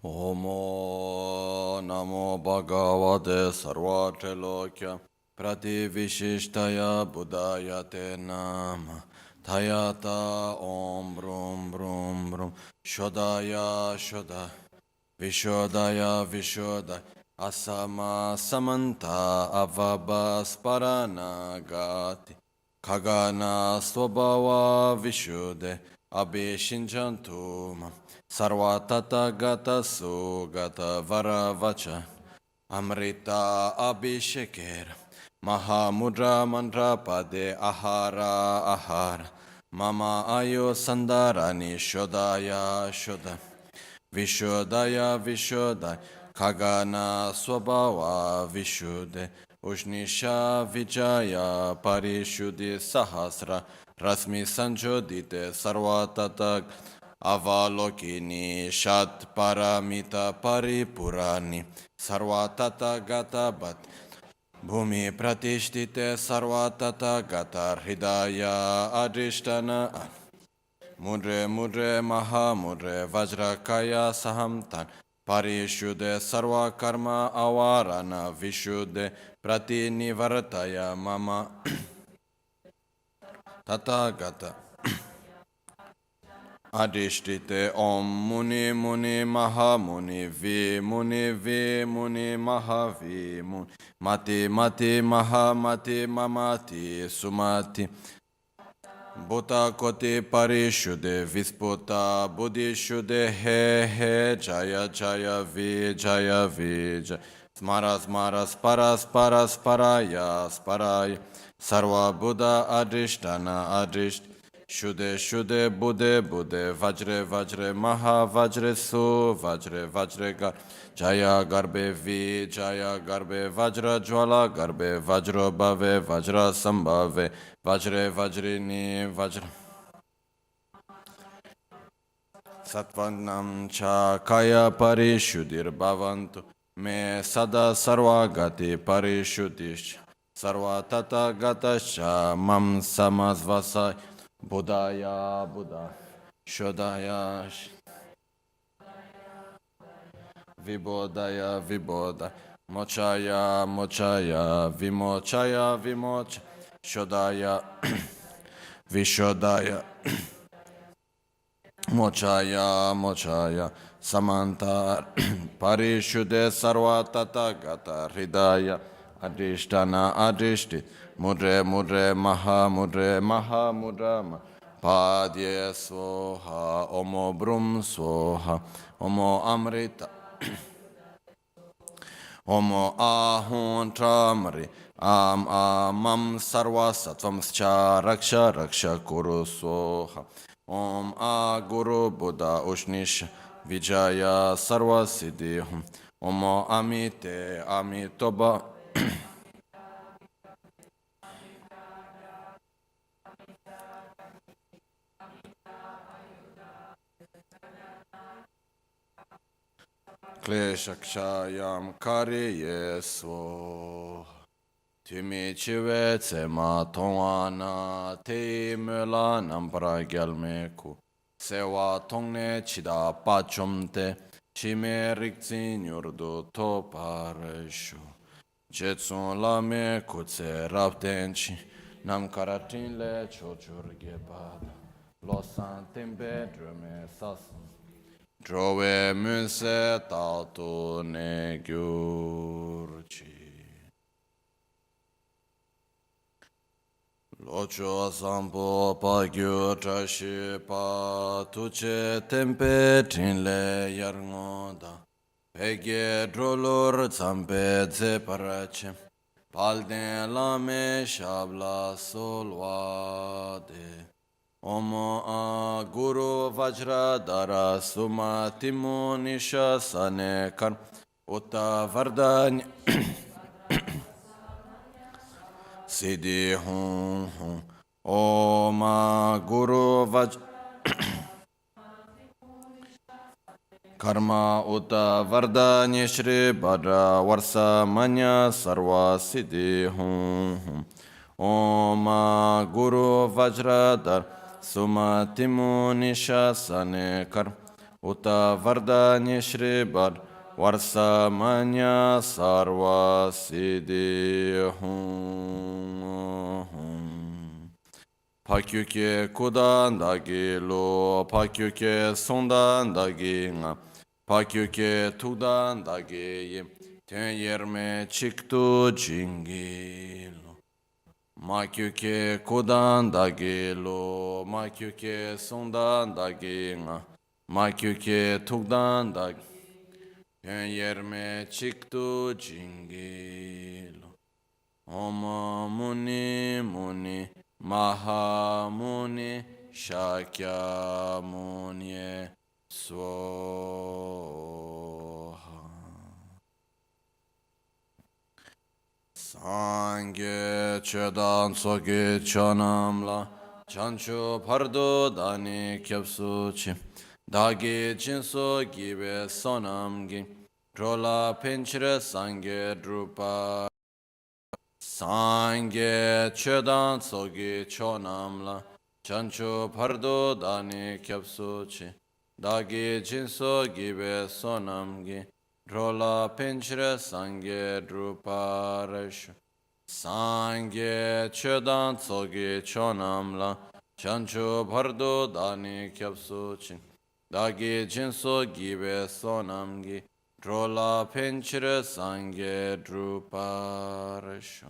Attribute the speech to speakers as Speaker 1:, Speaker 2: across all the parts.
Speaker 1: Omo Namo Bhagavate Sarvatrelokya Prativishishtaya Buddhayate Nama Tayata Om Brum Brum Brum Shodaya Shoda Vishodaya Vishodaya Asama Samanta Avabas Paranagati Kagana Swabhava Vishuddhe Abhishinjantuma Sarvatata Gata Sugata Varavacha Amrita Abhishekera Mahamudra Mantra Pade Ahara Ahara Mama Ayo Sandarani Shodaya Shoda Vishodaya Vishodaya Kagana Swabhava Vishuddhe Ushnisha Vijaya Parishuddhi Sahasra Rasmi Sanjodite Sarvatata Avalokini Shat Paramita Paripurani Sarvatata Gata Bhat Bhumi Pratishtite Sarvatata Gata Hridaya Adrishtana Mudre Mudre Maha Mudre Vajrakaya Sahamtan Parishuddhe Sarva Karma Avarana Vishuddhe Pratinivartaya Mama Tathagata Adhishtite Om Muni Muni Maha Muni Vi Muni Vi Muni Maha Vi Muni Mati Mati Maha Mati Mamati Sumati Bhuta Koti Parishuddhe Visputa Buddhishuddhe He He Jaya Jaya Vi Jaya Vi Jaya Smara Smara Spara Spara Sparaya Sparaya Sarva Buddha Adhishtana Adhisht Shuddhe Shuddhe Buddhe Buddhe Vajre Vajre Maha Vajre Su Vajre Vajre Gar Jaya Garbe Vi Jaya Garbe Vajra Jwala Garbe Vajro Bhave Vajra Sambhave Vajre Vajrini Vajra Satvanam Cha Kaya Parishuddhir Bhavantu Me Sada Sarvagati Parishuddhish Sarva Tata Gatascha Mam Samasvasai Buddhaya Buddha Shodaya Vibodaya Viboda Mochaya Mochaya Vimochaya Vimocha Shodaya Vishodaya Mochaya Mochaya Samanta Parishuddhe Sarva Tata Gata Hridaya Adhishtana Adhishti Mudre Mudre Maha Mudre Maha Mudra Padye Svoha Omo Brum Svoha Omo Amrita Omo Ahun Tramri Am Amam Sarva Sattvam Scha Raksha Raksha Kuru Svoha Om A Guru Buddha Ushnish Vijaya Sarva Siddhi Omo Amite Amitoba Kleshakshayam Kariye Svo Tumi Chive Tsema Tongwana Te Mela Nampara Gyalmeku Sewa Tongne Chida Pachomte Chime Rikzi Nyurdu Topareshu Jetsun Lame Kutse Raptenchi Namkaratin Le Chochur Gebada Losan Tembe Drume Sasan Drove Munse Tatu Ne Gyurchi Locho Sampo Pa Gyurtrashi Pa Tuche Tempe Trinle Yarngoda Pegye Drolur Zampe Dzeparache Palden Lame Shabla Solvade Omo A Guru Vajra Dara Sumatimu Nisha Sane Kar Uta Vardanya Siddhi Hum Hum Om A Guru Vajra Karma Uta Vardanya Shri Bhadra Varsa Manya Sarva Siddhi Hum Hum Om A Guru Vajra Dara Sumatimu Nisha Sane Kar Uta Vardanya Shribar Varsa Manya Sarva Siddhi Hum Pakyuke Kudan Dagi Lo Pakyuke Sondan Dagi Nga Pakyuke Tudan Dagi Yim Ten Yerme Chiktu Jingi Lo Makyuke Kudan Dagi Lo Makyuke Sondan Dagi Nga Makyuke Tudan Dagi Ten Yerme Chiktu Jingi Lo Om Muni Muni Maha Muni Shakya Muni Swaha Sangye Chedan Soge Chanamla Chancho Pardo Dani Kyapsuchi Dagi Jinso Gibe Sonamgi Drola Pinchre Sangye Drupa Sangye Chedan Sogi Chonamla Chancho Pardo Dani Kyapsuchi Dagi Jinso Gibe Sonamgi Drola Pinchre Sangye Druparesh Sangye Chedan Sogi Chonamla Chancho Pardo Dani Kyapsuchi Dagi Jinso Gibe Sonamgi Drola Pinchre Sangye Druparesham.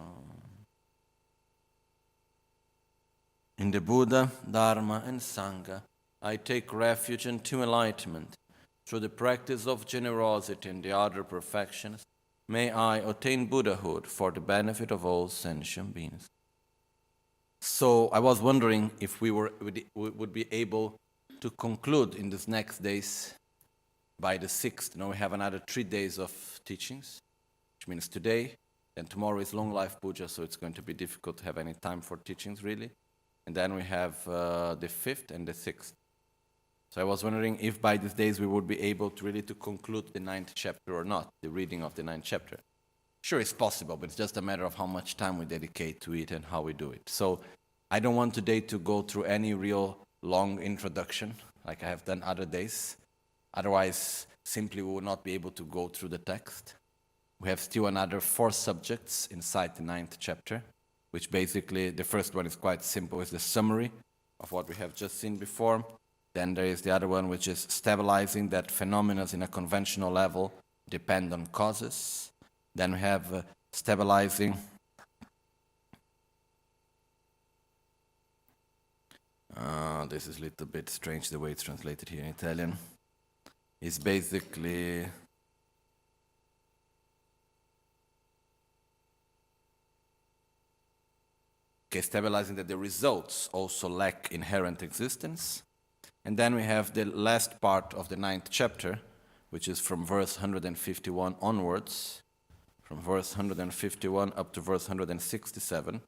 Speaker 1: In the Buddha, Dharma, and Sangha, I take refuge into enlightenment. Through the practice of generosity and the other perfections, may I attain Buddhahood for the benefit of all sentient beings. So I was wondering if we would be able to conclude in these next days by the 6th. Now we have another 3 days of teachings, which means today, and tomorrow is Long Life Puja, so it's going to be difficult to have any time for teachings, really. And then we have the 5th and the 6th. So I was wondering if by these days we would be able to really to conclude the 9th chapter or not, the reading of the 9th chapter. Sure, it's possible, but it's just a matter of how much time we dedicate to it and how we do it. So I don't want today to go through any real long introduction, like I have done other days. Otherwise, simply we will not be able to go through the text. We have still another 4 subjects inside the 9th chapter, which basically, the first one is quite simple, it's the summary of what we have just seen before. Then there is the other one, which is stabilizing that phenomena in a conventional level depend on causes. Then we have stabilizing this is a little bit strange the way it's translated here in Italian. It's basically stabilizing that the results also lack inherent existence. And then we have the last part of the 9th chapter, which is from verse 151 onwards, from verse 151 up to verse 167,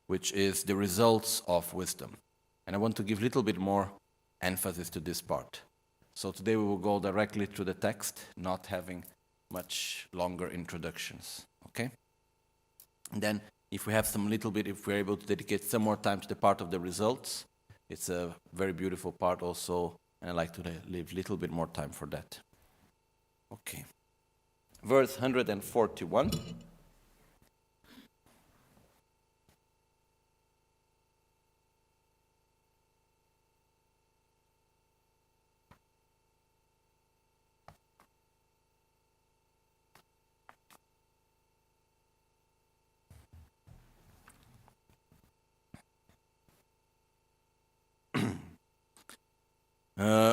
Speaker 1: which is the results of wisdom. And I want to give a little bit more emphasis to this part. So today we will go directly to the text, not having much longer introductions, okay? And then if we have some little bit, if we're able to dedicate some more time to the part of the results, it's a very beautiful part also, and I like to leave a little bit more time for that. Okay. Verse 141.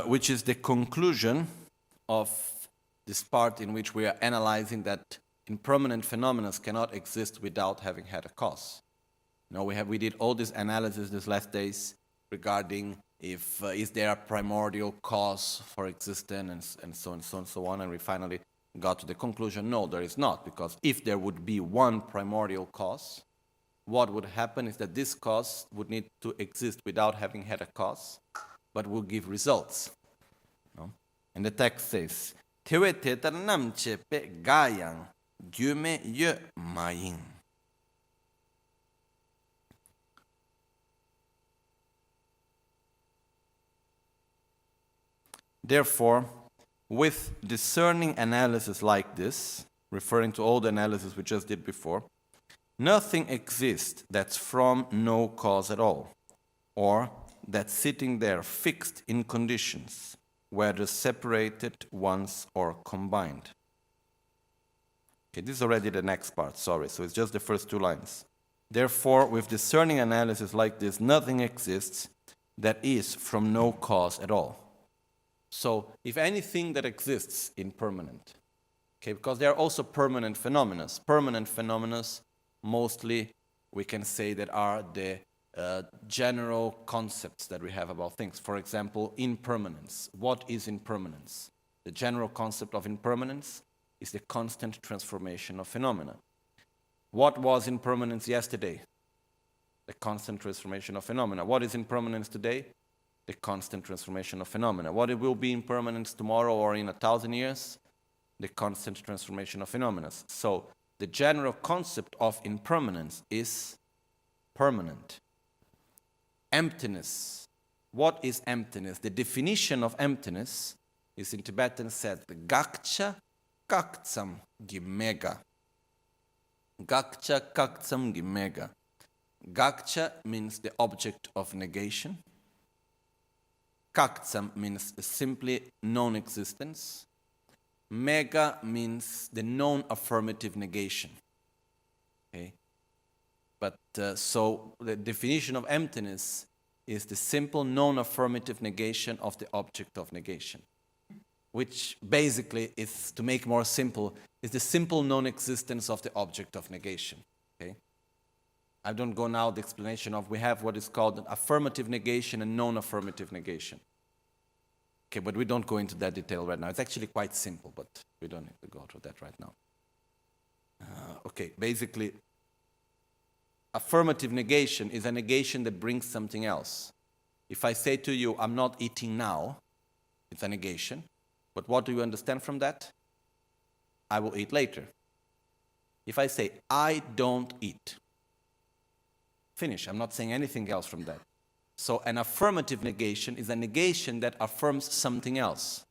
Speaker 1: Which is the conclusion of this part in which we are analyzing that impermanent phenomena cannot exist without having had a cause. Now we did all this analysis these last days regarding if is there a primordial cause for existence and so on and so on and so on, and we finally got to the conclusion, no, there is not, because if there would be one primordial cause, what would happen is that this cause would need to exist without having had a cause, but will give results. No? And the text says, Tewe tetar namche pe gayang gyume ye mayin. Therefore, with discerning analysis like this, referring to all the analysis we just did before, nothing exists that's from no cause at all, or that's sitting there fixed in conditions, whether separated once or combined. Okay, this is already the next part, sorry, so it's just the first two lines. Therefore, with discerning analysis like this, nothing exists that is from no cause at all. So, if anything that exists impermanent, okay, because there are also permanent phenomena. Permanent phenomena, mostly, we can say that are the general concepts that we have about things. For example, impermanence. What is impermanence? The general concept of impermanence is the constant transformation of phenomena. What was impermanence yesterday? The constant transformation of phenomena. What is impermanence today? The constant transformation of phenomena. What it will be impermanence tomorrow or in 1,000 years? The constant transformation of phenomena. So, the general concept of impermanence is permanent. Emptiness. What is emptiness? The definition of emptiness is in Tibetan said, Gakcha kaktsam gimega. Gakcha kaktsam gimega. Gakcha means the object of negation. Kaktsam means simply non-existence. Mega means the non-affirmative negation. Okay? But so the definition of emptiness is the simple non-affirmative negation of the object of negation, which basically is, to make more simple, is the simple non-existence of the object of negation. Okay? I don't go now the explanation of, we have what is called an affirmative negation and non-affirmative negation. Okay, but we don't go into that detail right now. It's actually quite simple, but we don't need to go through that right now. Okay, basically, affirmative negation is a negation that brings something else. If I say to you, I'm not eating now, it's a negation. But what do you understand from that? I will eat later. If I say, I don't eat, finish. I'm not saying anything else from that. So an affirmative negation is a negation that affirms something else.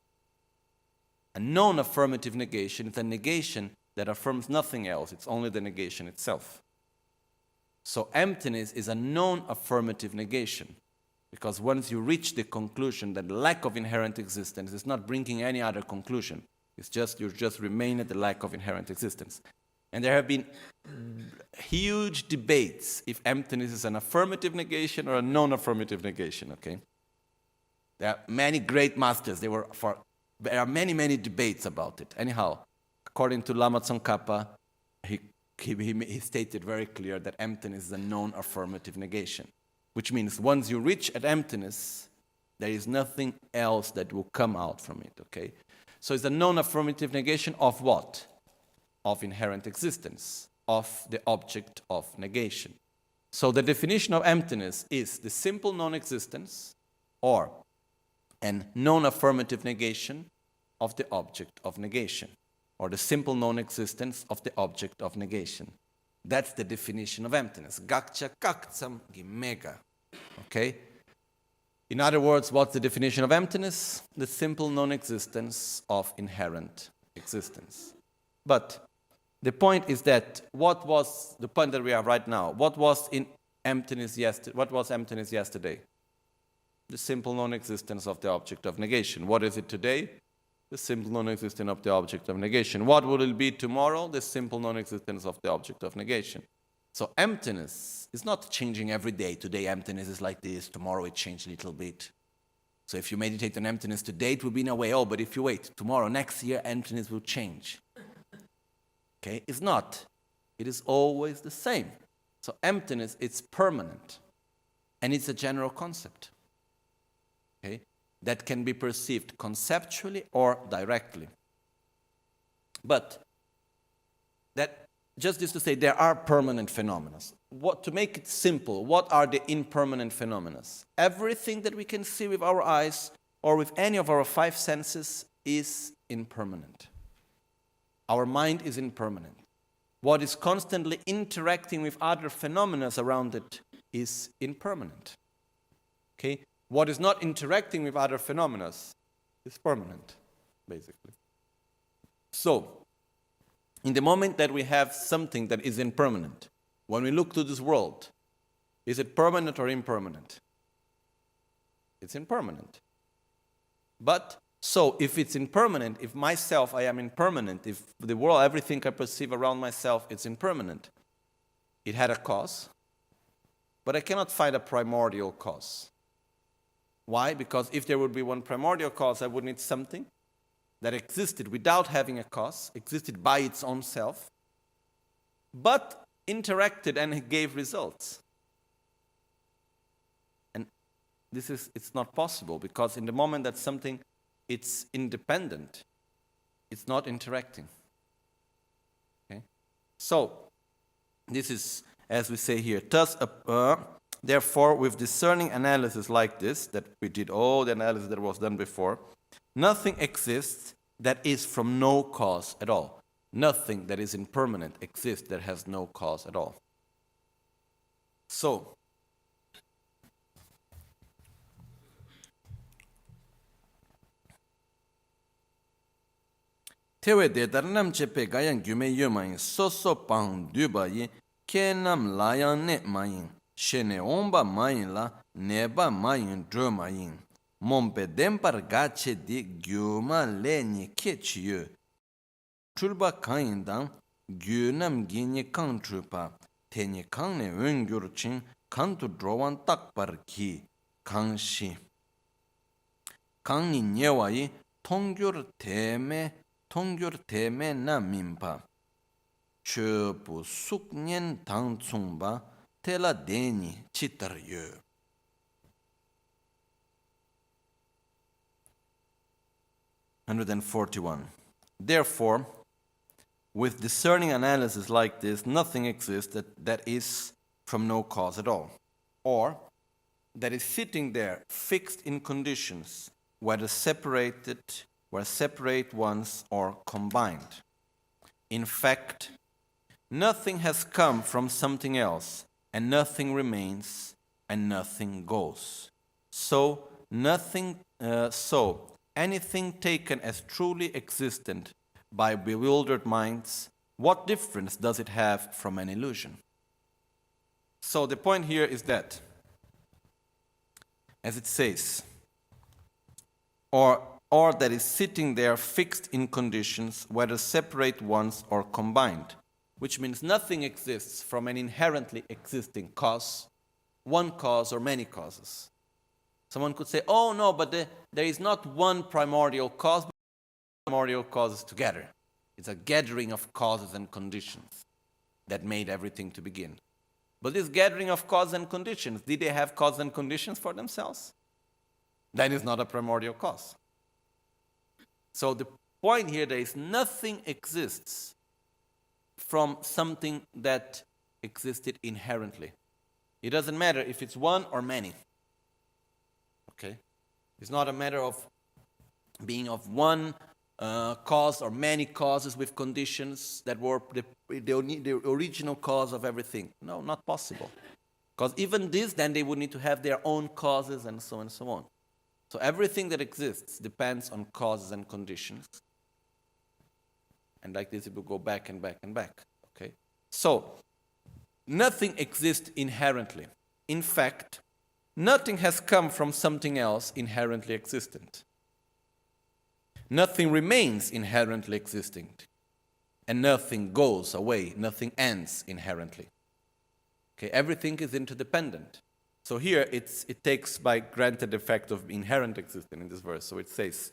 Speaker 1: A non-affirmative negation is a negation that affirms nothing else. It's only the negation itself. So emptiness is a non-affirmative negation, because once you reach the conclusion that lack of inherent existence is not bringing any other conclusion, it's just you just remain at the lack of inherent existence. And there have been huge debates if emptiness is an affirmative negation or a non-affirmative negation, okay? There are many great masters. There are many, many debates about it. Anyhow, according to Lama Tsongkhapa, he stated very clear that emptiness is a non-affirmative negation, which means once you reach at emptiness, there is nothing else that will come out from it, okay? So it's a non-affirmative negation of what? Of inherent existence, of the object of negation. So the definition of emptiness is the simple non-existence or an non-affirmative negation of the object of negation, or the simple non-existence of the object of negation. That's the definition of emptiness. Gakcha kaktsam gimega. Okay? In other words, what's the definition of emptiness? The simple non-existence of inherent existence. But the point is that what was the point that we are right now? What was in emptiness yesterday? What was emptiness yesterday? The simple non-existence of the object of negation. What is it today? The simple non-existence of the object of negation. What will it be tomorrow? The simple non-existence of the object of negation. So emptiness is not changing every day. Today emptiness is like this, tomorrow it changed a little bit. So if you meditate on emptiness today, it will be in a way, oh, but if you wait, tomorrow, next year, emptiness will change. Okay? It's not. It is always the same. So emptiness, it's permanent. And it's a general concept. Okay? That can be perceived conceptually or directly. But that just is to say there are permanent phenomena. To make it simple, what are the impermanent phenomena? Everything that we can see with our eyes or with any of our five senses is impermanent. Our mind is impermanent. What is constantly interacting with other phenomena around it is impermanent. Okay? What is not interacting with other phenomena It's permanent, basically. So, in the moment that we have something that is impermanent, when we look to this world, is it permanent or impermanent? It's impermanent. But, so if it's impermanent, if myself, I am impermanent, if the world, everything I perceive around myself, it's impermanent, it had a cause, but I cannot find a primordial cause. Why? Because if there would be one primordial cause, I would need something that existed without having a cause, existed by its own self, but interacted and gave results. And it's not possible, because in the moment that something, it's independent, it's not interacting. Okay? So, this is, as we say here, thus, therefore, with discerning analysis like this, that we did all the analysis that was done before, nothing exists that is from no cause at all. Nothing that is impermanent exists that has no cause at all. So, tewe de darnam chepe gayan gyume yumayin soso pang dubayi kenam layan ne mayin shene omba mayin la neba mayin dro mayin mompe dempar gache di gyuma lenye kechiyo chulba kayindan gyunam ginye kang trupa tenye kang ne öngyur chin kantu drowan takpar ki kang shi kang ni nyewayi tongyur teme na minpa chöpu suknyen tang tsungba tela deni chitar yo. 141. Therefore, with discerning analysis like this, nothing exists that is from no cause at all, or that is sitting there fixed in conditions, whether separate ones or combined. In fact, nothing has come from something else, and nothing remains, and nothing goes. So anything taken as truly existent by bewildered minds, what difference does it have from an illusion? So the point here is that, as it says, or that is sitting there fixed in conditions, whether separate ones or combined, which means nothing exists from an inherently existing cause, one cause or many causes. Someone could say, oh no, but there is not one primordial cause, but primordial causes together. It's a gathering of causes and conditions that made everything to begin. But this gathering of causes and conditions, did they have causes and conditions for themselves? That is not a primordial cause. So the point here, there is nothing exists from something that existed inherently. It doesn't matter if it's one or many. Okay? It's not a matter of being of one cause or many causes with conditions that were the original cause of everything. No, not possible. Because even this, then they would need to have their own causes and so on and so on. So everything that exists depends on causes and conditions. And like this, it will go back and back and back. Okay? So, nothing exists inherently. In fact, nothing has come from something else inherently existent. Nothing remains inherently existing. And nothing goes away, nothing ends inherently. Okay, everything is interdependent. So here it takes by granted the fact of inherent existence in this verse. So it says,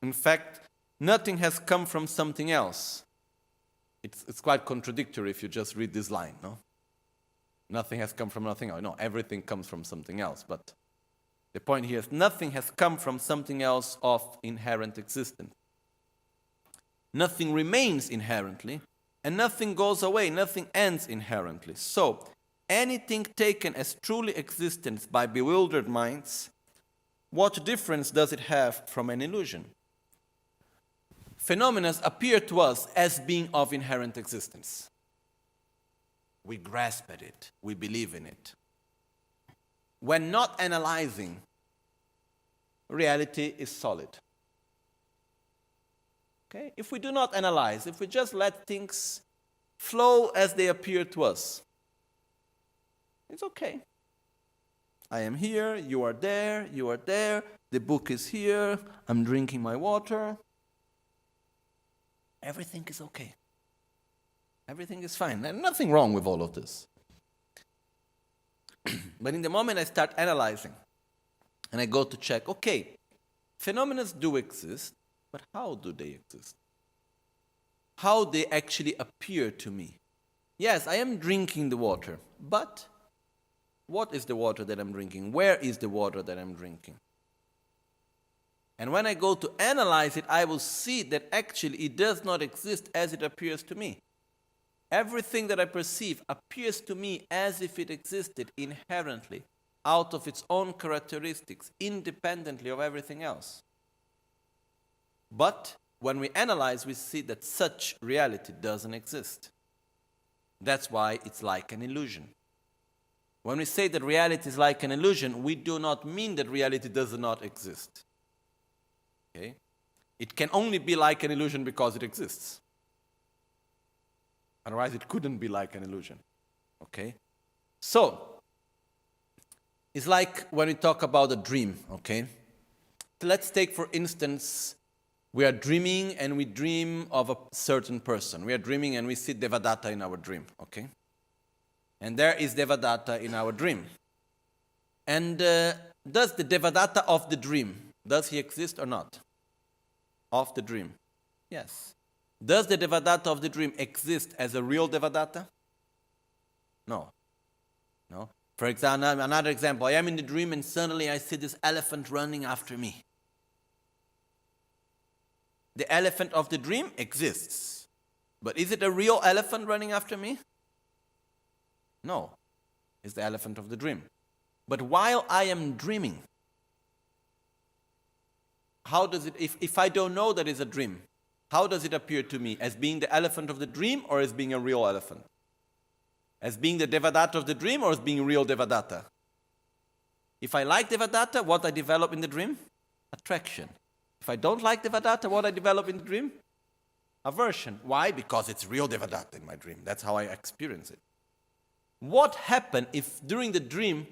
Speaker 1: in fact, nothing has come from something else. It's quite contradictory if you just read this line, no? Nothing has come from nothing else. No, everything comes from something else. But the point here is nothing has come from something else of inherent existence. Nothing remains inherently, and nothing goes away, nothing ends inherently. So, anything taken as truly existent by bewildered minds, what difference does it have from an illusion? Phenomena appear to us as being of inherent existence. We grasp at it, we believe in it. When not analyzing, reality is solid. Okay? If we do not analyze, if we just let things flow as they appear to us, it's okay. I am here, you are there, the book is here, I'm drinking my water. Everything is okay. Everything is fine. There's nothing wrong with all of this. But in the moment I start analyzing, and I go to check, okay, phenomena do exist, but how do they exist? How they actually appear to me? Yes, I am drinking the water, but what is the water that I'm drinking? Where is the water that I'm drinking? And when I go to analyze it, I will see that actually it does not exist as it appears to me. Everything that I perceive appears to me as if it existed inherently, out of its own characteristics, independently of everything else. But when we analyze, we see that such reality doesn't exist. That's why it's like an illusion. When we say that reality is like an illusion, we do not mean that reality does not exist. Okay? It can only be like an illusion because it exists. Otherwise, it couldn't be like an illusion. Okay? So, it's like when we talk about a dream, okay? Let's take, for instance, we are dreaming and we dream of a certain person. We are dreaming and we see Devadatta in our dream, okay? And there is Devadatta in our dream. And does the Devadatta of the dream, does he exist or not? Of the dream. Yes. Does the Devadatta of the dream exist as a real Devadatta? No. No. For example, another example, I am in the dream and suddenly I see this elephant running after me. The elephant of the dream exists. But is it a real elephant running after me? No. It's the elephant of the dream. But while I am dreaming, how does it, if I don't know that it's a dream, how does it appear to me? As being the elephant of the dream or as being a real elephant? As being the Devadatta of the dream or as being real Devadatta? If I like Devadatta, what I develop in the dream? Attraction. If I don't like Devadatta, what I develop in the dream? Aversion. Why? Because it's real Devadatta in my dream. That's how I experience it. What happens if during the dream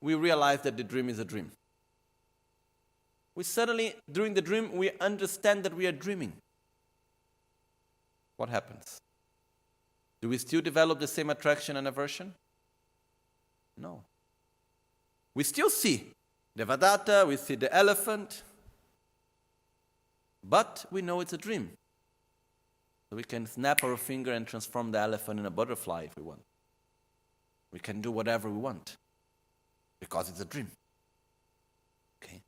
Speaker 1: we realize that the dream is a dream? We suddenly, during the dream, we understand that we are dreaming. What happens? Do we still develop the same attraction and aversion? No. We still see Devadatta, we see the elephant, but we know it's a dream. So we can snap our finger and transform the elephant in a butterfly if we want. We can do whatever we want because it's a dream. Okay.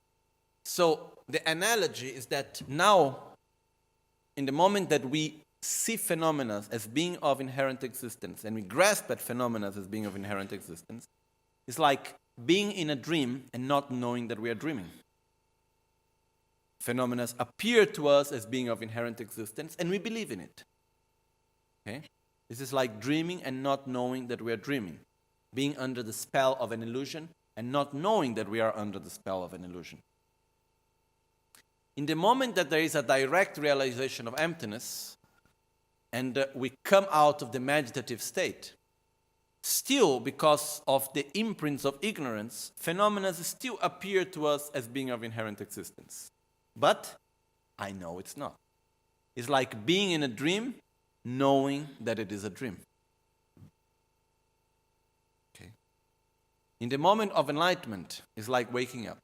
Speaker 1: So the analogy is that now, in the moment that we see phenomena as being of inherent existence and we grasp at phenomena as being of inherent existence, it's like being in a dream and not knowing that we are dreaming. Phenomena appear to us as being of inherent existence and we believe in it. Okay? This is like dreaming and not knowing that we are dreaming. Being under the spell of an illusion and not knowing that we are under the spell of an illusion. In the moment that there is a direct realization of emptiness and we come out of the meditative state, still because of the imprints of ignorance, phenomena still appear to us as being of inherent existence. But I know it's not. It's like being in a dream, knowing that it is a dream. Okay. In the moment of enlightenment, it's like waking up.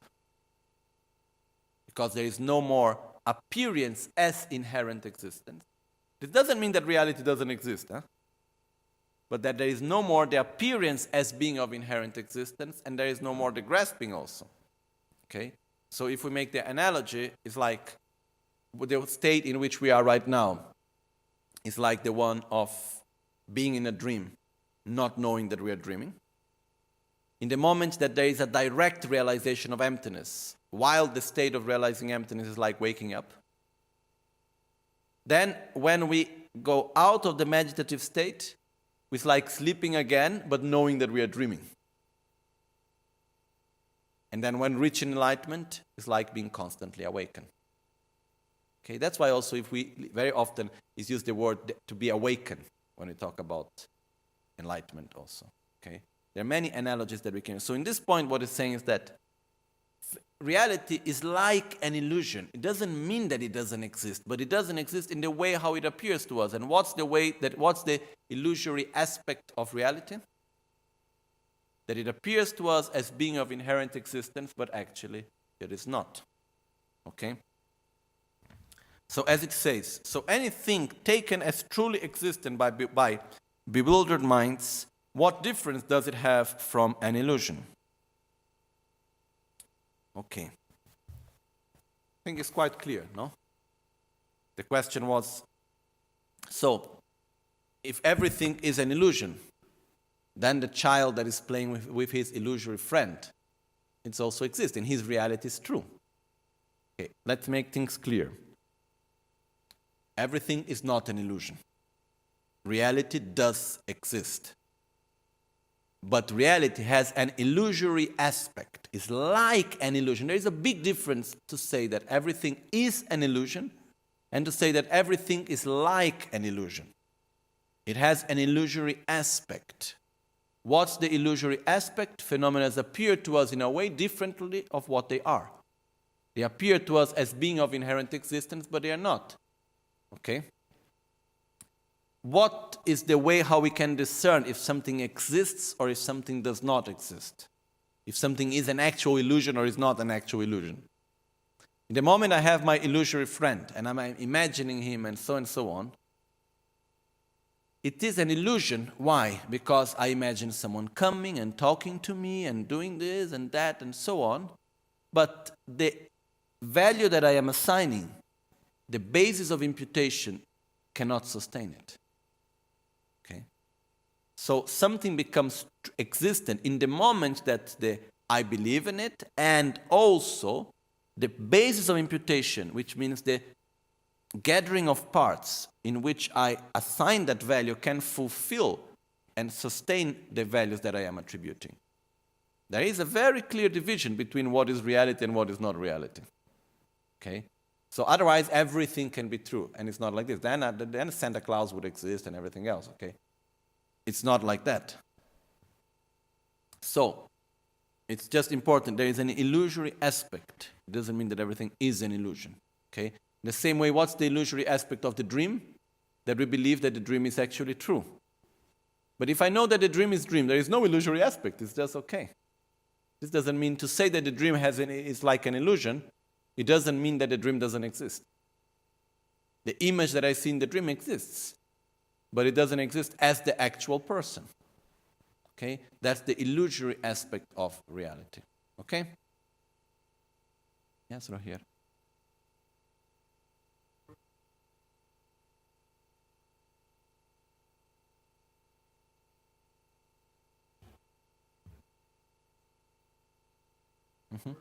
Speaker 1: Because there is no more appearance as inherent existence. This doesn't mean that reality doesn't exist, but that there is no more the appearance as being of inherent existence, and there is no more the grasping also. Okay? So if we make the analogy, it's like the state in which we are right now is like the one of being in a dream, not knowing that we are dreaming. In the moment that there is a direct realization of emptiness, while the state of realizing emptiness is like waking up, then when we go out of the meditative state, it's like sleeping again, but knowing that we are dreaming. And then when reaching enlightenment, it's like being constantly awakened. Okay, that's why also if we very often is used the word to be awakened when we talk about enlightenment also. Okay, there are many analogies that we can use. So in this point, what it's saying is that reality is like an illusion. It doesn't mean that it doesn't exist, but it doesn't exist in the way how it appears to us. And what's the illusory aspect of reality? That it appears to us as being of inherent existence, but actually it is not. Okay? So as it says, so anything taken as truly existent by bewildered minds, what difference does it have from an illusion? Okay. I think it's quite clear, no? The question was, so, if everything is an illusion, then the child that is playing with his illusory friend, it also exists, and his reality is true. Okay, let's make things clear. Everything is not an illusion. Reality does exist. But reality has an illusory aspect. It's like an illusion. There is a big difference to say that everything is an illusion and to say that everything is like an illusion. It has an illusory aspect. What's the illusory aspect? Phenomena appear to us in a way differently of what they are. They appear to us as being of inherent existence, but they are not. Okay? What is the way how we can discern if something exists or if something does not exist? If something is an actual illusion or is not an actual illusion? In the moment I have my illusory friend and I'm imagining him and so on, it is an illusion. Why? Because I imagine someone coming and talking to me and doing this and that and so on. But the value that I am assigning, the basis of imputation, cannot sustain it. Okay? So something becomes existent in the moment that I believe in it, and also the basis of imputation, which means the gathering of parts in which I assign that value, can fulfill and sustain the values that I am attributing. There is a very clear division between what is reality and what is not reality. Okay? So otherwise everything can be true, and it's not like this. Then Santa Claus would exist and everything else, okay? It's not like that. So, it's just important. There is an illusory aspect. It doesn't mean that everything is an illusion, okay? In the same way, what's the illusory aspect of the dream? That we believe that the dream is actually true. But if I know that the dream is dream, there is no illusory aspect. It's just okay. This doesn't mean to say that the dream is like an illusion. It doesn't mean that the dream doesn't exist. The image that I see in the dream exists, but it doesn't exist as the actual person. Okay? That's the illusory aspect of reality. Okay? Yes, right here. Mm-hmm.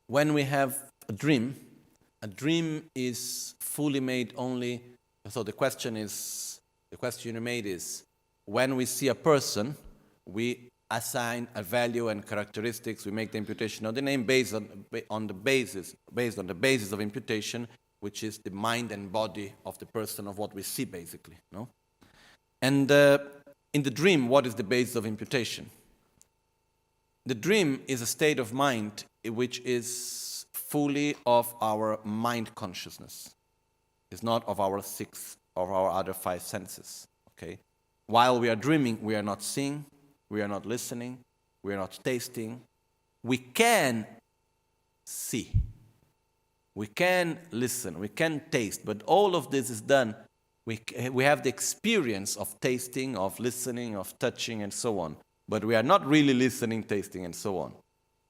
Speaker 1: When we have a dream is fully made only, so the question you made is, when we see a person, we assign a value and characteristics, we make the imputation of the name based on the basis of imputation, which is the mind and body of the person, of what we see basically, no? And in the dream, what is the basis of imputation? The dream is a state of mind which is fully of our mind consciousness. It's not of our other five senses. Okay? While we are dreaming, we are not seeing, we are not listening, we are not tasting. We can see, we can listen, we can taste, but all of this is done. We have the experience of tasting, of listening, of touching, and so on. But we are not really listening, tasting, and so on.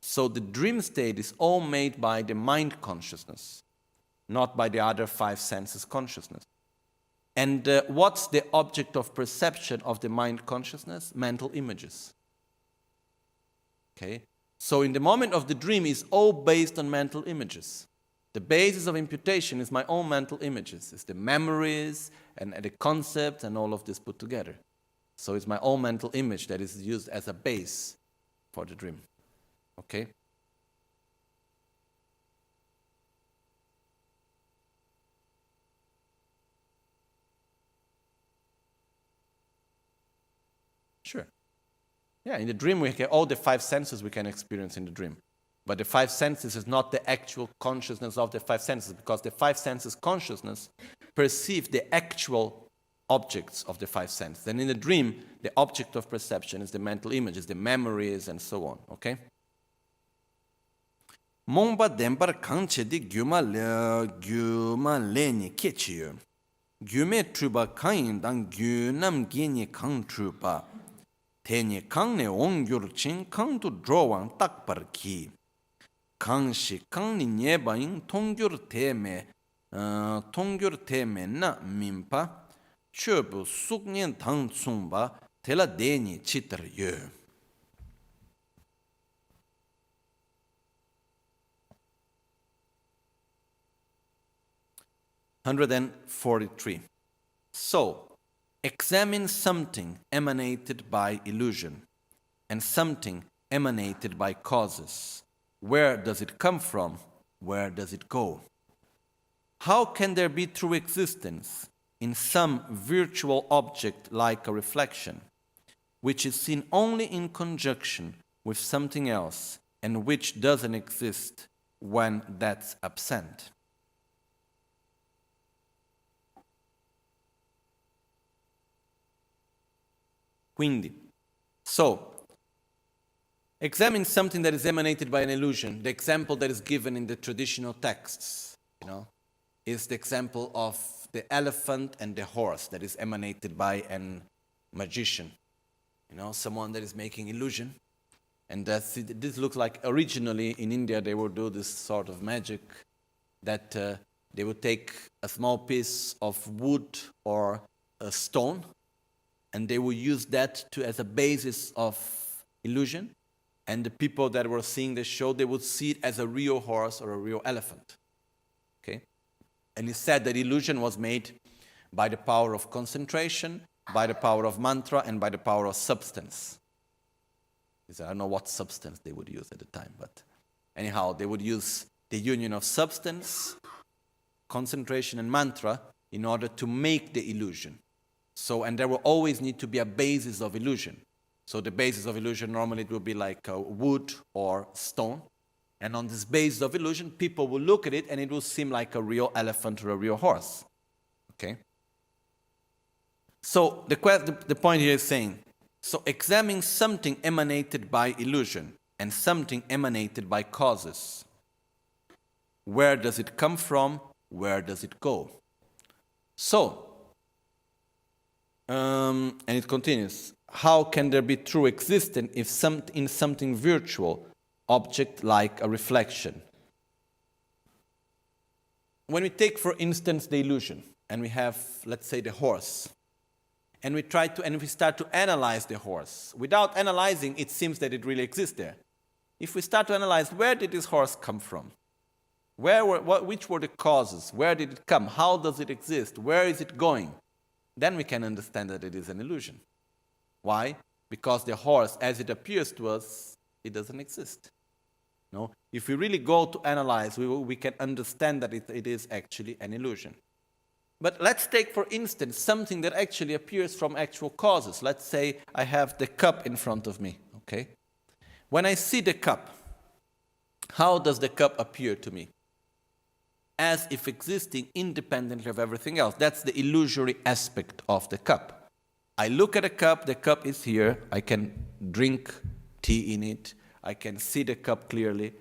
Speaker 1: So the dream state is all made by the mind consciousness, not by the other five senses consciousness. And what's the object of perception of the mind consciousness? Mental images. Okay? So in the moment of the dream is all based on mental images. The basis of imputation is my own mental images. It's the memories and the concepts and all of this put together. So it's my own mental image that is used as a base for the dream. Okay? Sure. Yeah, in the dream we get all the 5 senses we can experience in the dream. But the 5 senses is not the actual consciousness of the 5 senses, because the 5 senses consciousness perceive the actual objects of the 5 senses. Then in the dream, the object of perception is the mental images, the memories, and so on. Okay? Mongpa dempar kangche di gyuma leni kechiyo. Gyume truba kain dang gyunam geni kang truba. Teni kang ne ongyur chin kang tu drawang takpar ki. Kang shi kang ni nyeba ing tongyur teme na mimpa. Chobu suknyen tang tsumba tela deni chitar yo. 143. So, examine something emanated by illusion and something emanated by causes. Where does it come from? Where does it go? How can there be true existence in some virtual object like a reflection, which is seen only in conjunction with something else and which doesn't exist when that's absent? Quindi, so, examine something that is emanated by an illusion. The example that is given in the traditional texts, is the example of the elephant and the horse that is emanated by an magician. Someone that is making illusion. And this looks like originally in India they would do this sort of magic that they would take a small piece of wood or a stone, and they would use that as a basis of illusion. And the people that were seeing the show, they would see it as a real horse or a real elephant. Okay? And it's said that illusion was made by the power of concentration, by the power of mantra, and by the power of substance. I don't know what substance they would use at the time, but anyhow, they would use the union of substance, concentration, and mantra in order to make the illusion. So, and there will always need to be a basis of illusion. So the basis of illusion normally it will be like a wood or stone. And on this basis of illusion, people will look at it and it will seem like a real elephant or a real horse. Okay? So the point here is saying, so examine something emanated by illusion and something emanated by causes. Where does it come from? Where does it go? So, and it continues. How can there be true existence if in something virtual, object like a reflection? When we take, for instance, the illusion, and we have, let's say, the horse, and we start to analyze the horse. Without analyzing, it seems that it really exists there. If we start to analyze, where did this horse come from? Which were the causes? Where did it come? How does it exist? Where is it going? Then we can understand that it is an illusion. Why? Because the horse, as it appears to us, it doesn't exist. No? If we really go to analyze, we can understand that it is actually an illusion. But let's take, for instance, something that actually appears from actual causes. Let's say I have the cup in front of me. Okay? When I see the cup, how does the cup appear to me? As if existing independently of everything else. That's the illusory aspect of the cup. I look at the cup is here, I can drink tea in it, I can see the cup clearly,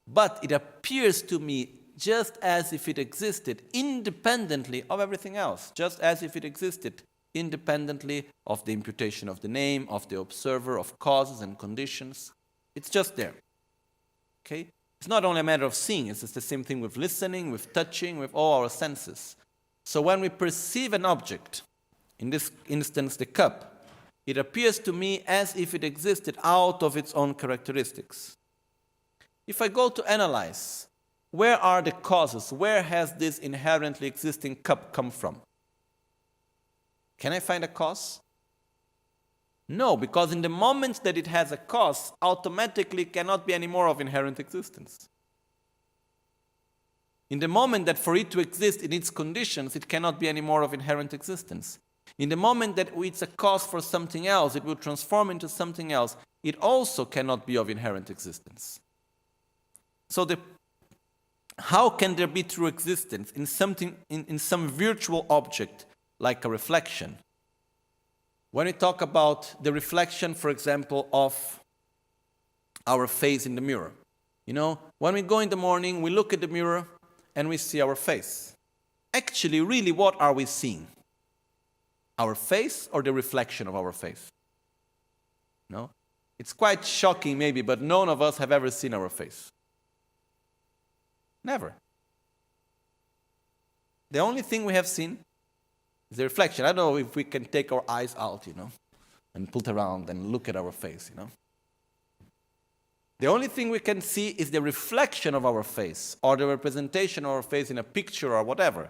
Speaker 1: but it appears to me just as if it existed independently of everything else, just as if it existed independently of the imputation of the name, of the observer, of causes and conditions. It's just there. Okay? It's not only a matter of seeing, it's the same thing with listening, with touching, with all our senses. So when we perceive an object, in this instance the cup, it appears to me as if it existed out of its own characteristics. If I go to analyze, where are the causes? Where has this inherently existing cup come from? Can I find a cause?
Speaker 2: No, because in the moment that it has a cause, automatically cannot be any more of inherent existence. In the moment that for it to exist in its conditions, it cannot be any more of inherent existence. In the moment that it's a cause for something else, it will transform into something else, it also cannot be of inherent existence. So how can there be true existence in something, in some virtual object like a reflection? When we talk about the reflection, for example, of our face in the mirror, when we go in the morning, we look at the mirror and we see our face. Actually, really, what are we seeing? Our face or the reflection of our face? No? It's quite shocking maybe, but none of us have ever seen our face. Never. The only thing we have seen is the reflection. I don't know if we can take our eyes out, and put around and look at our face, The only thing we can see is the reflection of our face or the representation of our face in a picture or whatever.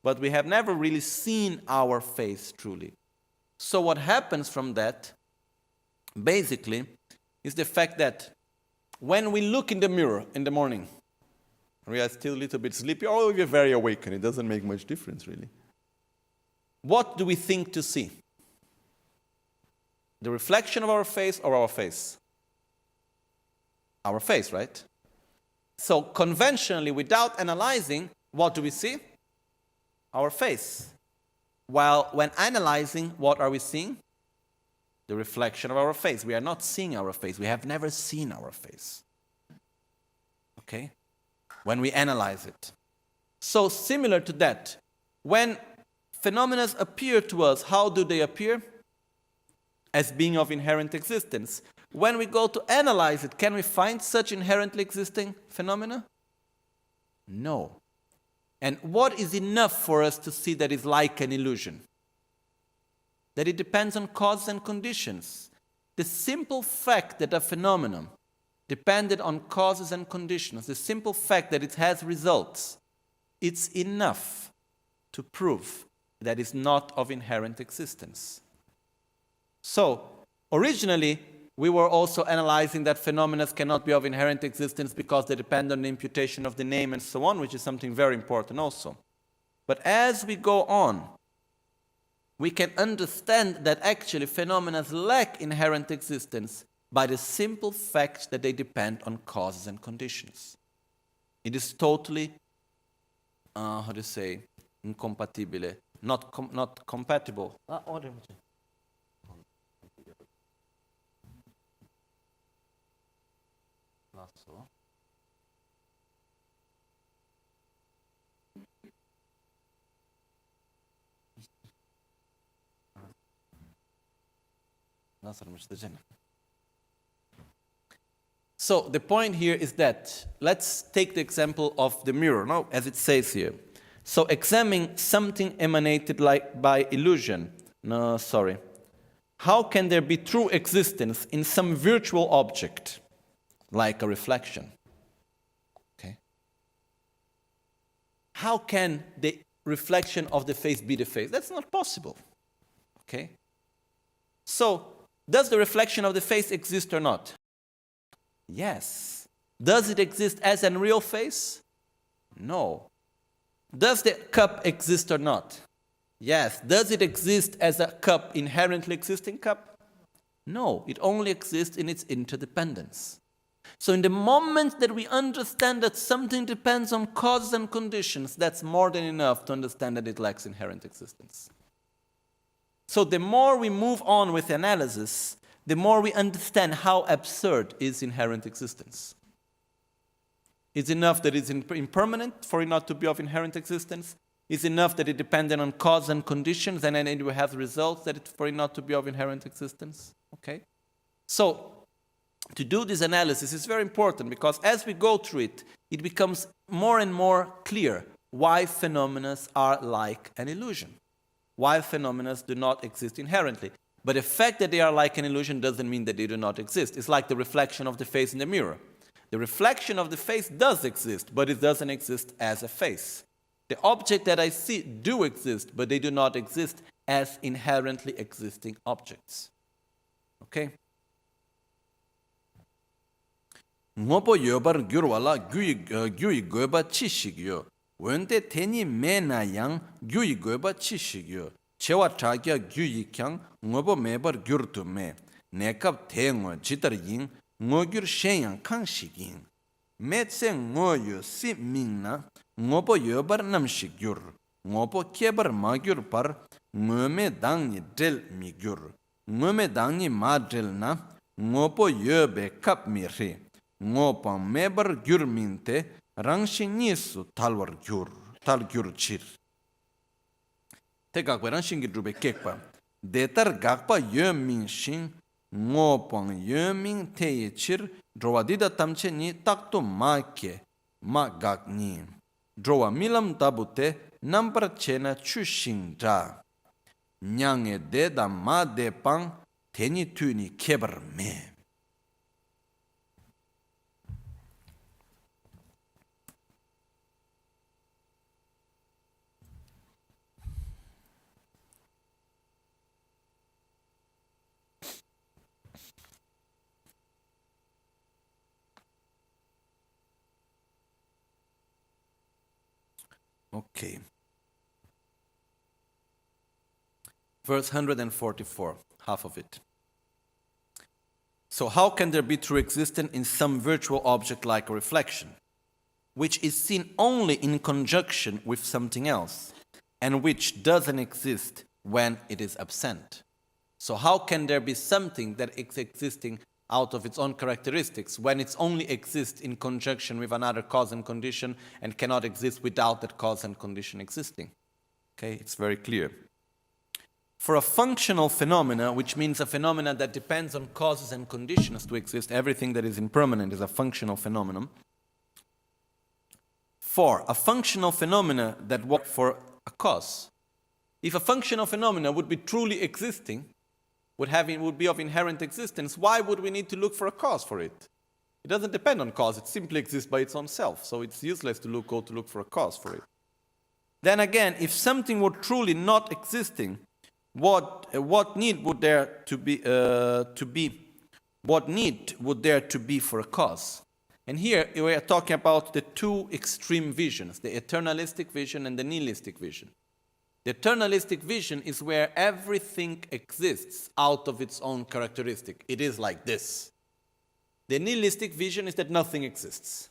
Speaker 2: But we have never really seen our face truly. So what happens from that, basically, is the fact that when we look in the mirror in the morning, we are still a little bit sleepy, or we're very awake, and it doesn't make much difference, really. What do we think to see? The reflection of our face or our face? Our face, right? So conventionally, without analyzing, what do we see? Our face. While when analyzing, what are we seeing? The reflection of our face. We are not seeing our face. We have never seen our face. Okay? When we analyze it. So similar to that, when phenomena appear to us, how do they appear? As being of inherent existence. When we go to analyze it, can we find such inherently existing phenomena? No. And what is enough for us to see that is like an illusion? That it depends on causes and conditions. The simple fact that a phenomenon depended on causes and conditions, the simple fact that it has results, it's enough to prove that it's not of inherent existence. So, originally, we were also analyzing that phenomena cannot be of inherent existence because they depend on the imputation of the name and so on, which is something very important also. But as we go on, we can understand that actually phenomena lack inherent existence by the simple fact that they depend on causes and conditions. It is totally, incompatibile, not compatible. So the point here is that, let's take the example of the mirror, no? As it says here. So examining something emanated by illusion. How can there be true existence in some virtual object, like a reflection? Okay. How can the reflection of the face be the face? That's not possible. Okay. So, does the reflection of the face exist or not? Yes. Does it exist as a real face? No. Does the cup exist or not? Yes. Does it exist as a cup, inherently existing cup? No. It only exists in its interdependence. So in the moment that we understand that something depends on causes and conditions, that's more than enough to understand that it lacks inherent existence. So the more we move on with analysis, the more we understand how absurd is inherent existence. It's enough that it's impermanent for it not to be of inherent existence. It's enough that it depended on cause and conditions, and then it will have results for it not to be of inherent existence. Okay? So, to do this analysis is very important, because as we go through it, it becomes more and more clear why phenomena are like an illusion. Why phenomena do not exist inherently. But the fact that they are like an illusion doesn't mean that they do not exist. It's like the reflection of the face in the mirror. The reflection of the face does exist, but it doesn't exist as a face. The object that I see do exist, but they do not exist as inherently existing objects.
Speaker 1: Okay? Ngopo yobar gyurwala gyui goba chishigyo. Wende teni mena yang gyui goba chishigyo. Chewa chagya gyui kyang ngopo mebar gyurtu me. Nekab tengo jitar yin ngogyur shenyang kang shigin. Metse ngoyo si mingna ngopo yobar namshigyur. Ngopo kebar magyur par ngome dangni del migyur. Ngome dangni ma del na ngopo yobe kap mi re. Ngopang mebar gyur minte rangshi nisu talwar gyur, tal gyur chir. Te gakpa rangshi ngidrube kekpa. Detar gakpa yomin shin ngopang yomin teye chir drowa dida tamche ni takto ma ke, ma gak ni. Drowa milam tabute nampar chena chu shin dra. Nyange deda ma depang teni tuni kebar me. Okay. Verse 144, half of it. So how can there be true existence in some virtual object like a reflection, which is seen only in conjunction with something else, and which doesn't exist when it is absent? So how can there be something that is existing out of its own characteristics when it only exists in conjunction with another cause and condition and cannot exist without that cause and condition existing? Okay, it's very clear. For a functional phenomena, which means a phenomena that depends on causes and conditions to exist, everything that is impermanent is a functional phenomenon. For a functional phenomena that works for a cause, if a functional phenomena would be truly existing, would be of inherent existence, why would we need to look for a cause for it? It doesn't depend on cause, it simply exists by its own self, so it's useless to go to look for a cause for it. Then again, if something were truly not existing, what need would there be for a cause? And here we are talking about the two extreme visions, the eternalistic vision and the nihilistic vision. The eternalistic vision is where everything exists out of its own characteristic. It is like this. The nihilistic vision is that nothing exists.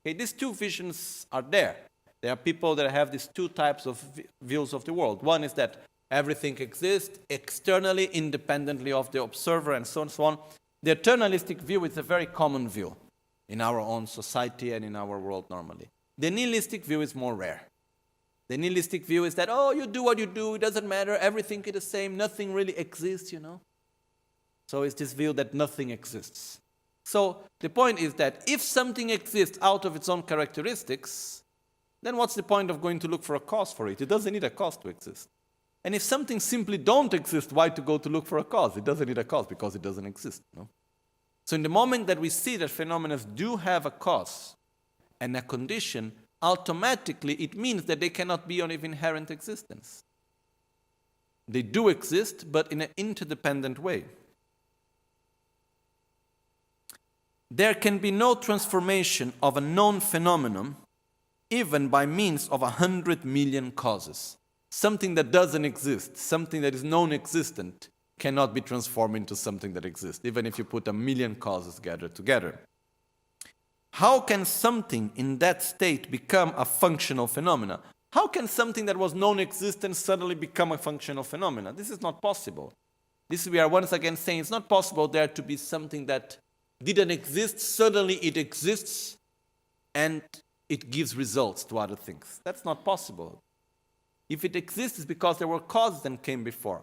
Speaker 1: Okay, these two visions are there. There are people that have these two types of views of the world. One is that everything exists externally, independently of the observer, and so on and so on. The eternalistic view is a very common view in our own society and in our world normally. The nihilistic view is more rare. The nihilistic view is that, oh, you do what you do, it doesn't matter, everything is the same, nothing really exists, you know. So it's this view that nothing exists. So the point is that if something exists out of its own characteristics, then what's the point of going to look for a cause for it? It doesn't need a cause to exist. And if something simply don't exist, why to go to look for a cause? It doesn't need a cause because it doesn't exist. No? So in the moment that we see that phenomena do have a cause and a condition, automatically it means that they cannot be of inherent existence. They do exist, but in an interdependent way. There can be no transformation of a known phenomenon even by means of 100 million causes. Something that doesn't exist, something that is non-existent, cannot be transformed into something that exists, even if you put 1 million causes gathered together. How can something in that state become a functional phenomena? How can something that was non-existent suddenly become a functional phenomena? This is not possible. This we are once again saying it's not possible there to be something that didn't exist, suddenly it exists, and it gives results to other things. That's not possible. If it exists, it's because there were causes that came before.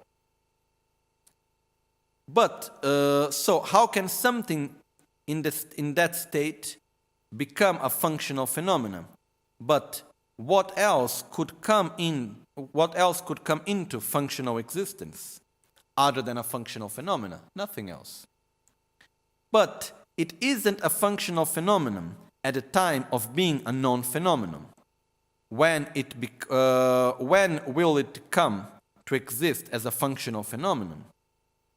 Speaker 1: But, so how can something in that state become a functional phenomenon? But what else could come into functional existence other than a functional phenomena? Nothing else. But it isn't a functional phenomenon at the time of being a known phenomenon. When will it come to exist as a functional phenomenon?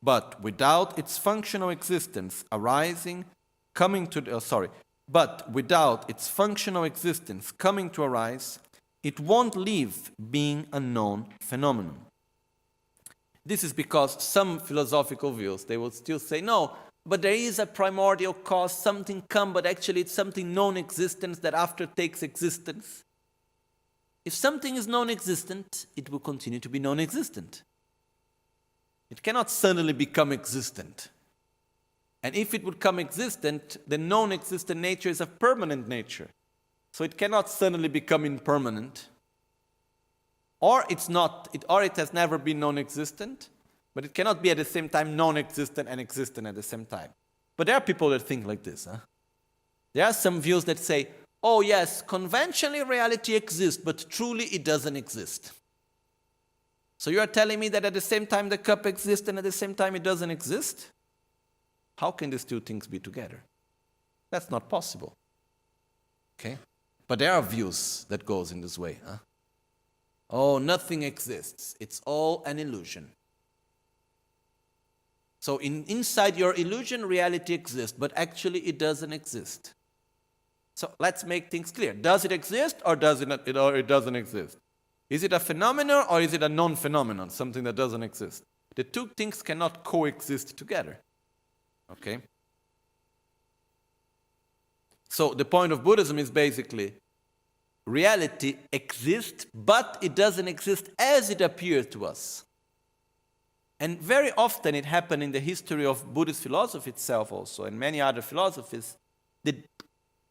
Speaker 2: But without its functional existence but without its functional existence coming to arise, it won't leave being a known phenomenon. This is because some philosophical views, they will still say, no, but there is a primordial cause, something come, but actually it's something non-existent that after takes existence. If something is non-existent, it will continue to be non-existent. It cannot suddenly become existent. And if it would become existent, the non-existent nature is a permanent nature. So it cannot suddenly become impermanent. Or it has never been non-existent, but it cannot be at the same time non-existent and existent at the same time. But there are people that think like this. There are some views that say, oh yes, conventionally reality exists, but truly it doesn't exist. So you are telling me that at the same time the cup exists and at the same time it doesn't exist? How can these two things be together? That's not possible. Okay? But there are views that goes in this way. Oh, nothing exists. It's all an illusion. So inside your illusion, reality exists, but actually it doesn't exist. So let's make things clear. Does it exist or does it not, or it doesn't exist? Is it a phenomenon or is it a non-phenomenon, something that doesn't exist? The two things cannot coexist together. Okay? So the point of Buddhism is basically reality exists, but it doesn't exist as it appears to us. And very often it happened in the history of Buddhist philosophy itself also, and many other philosophies, the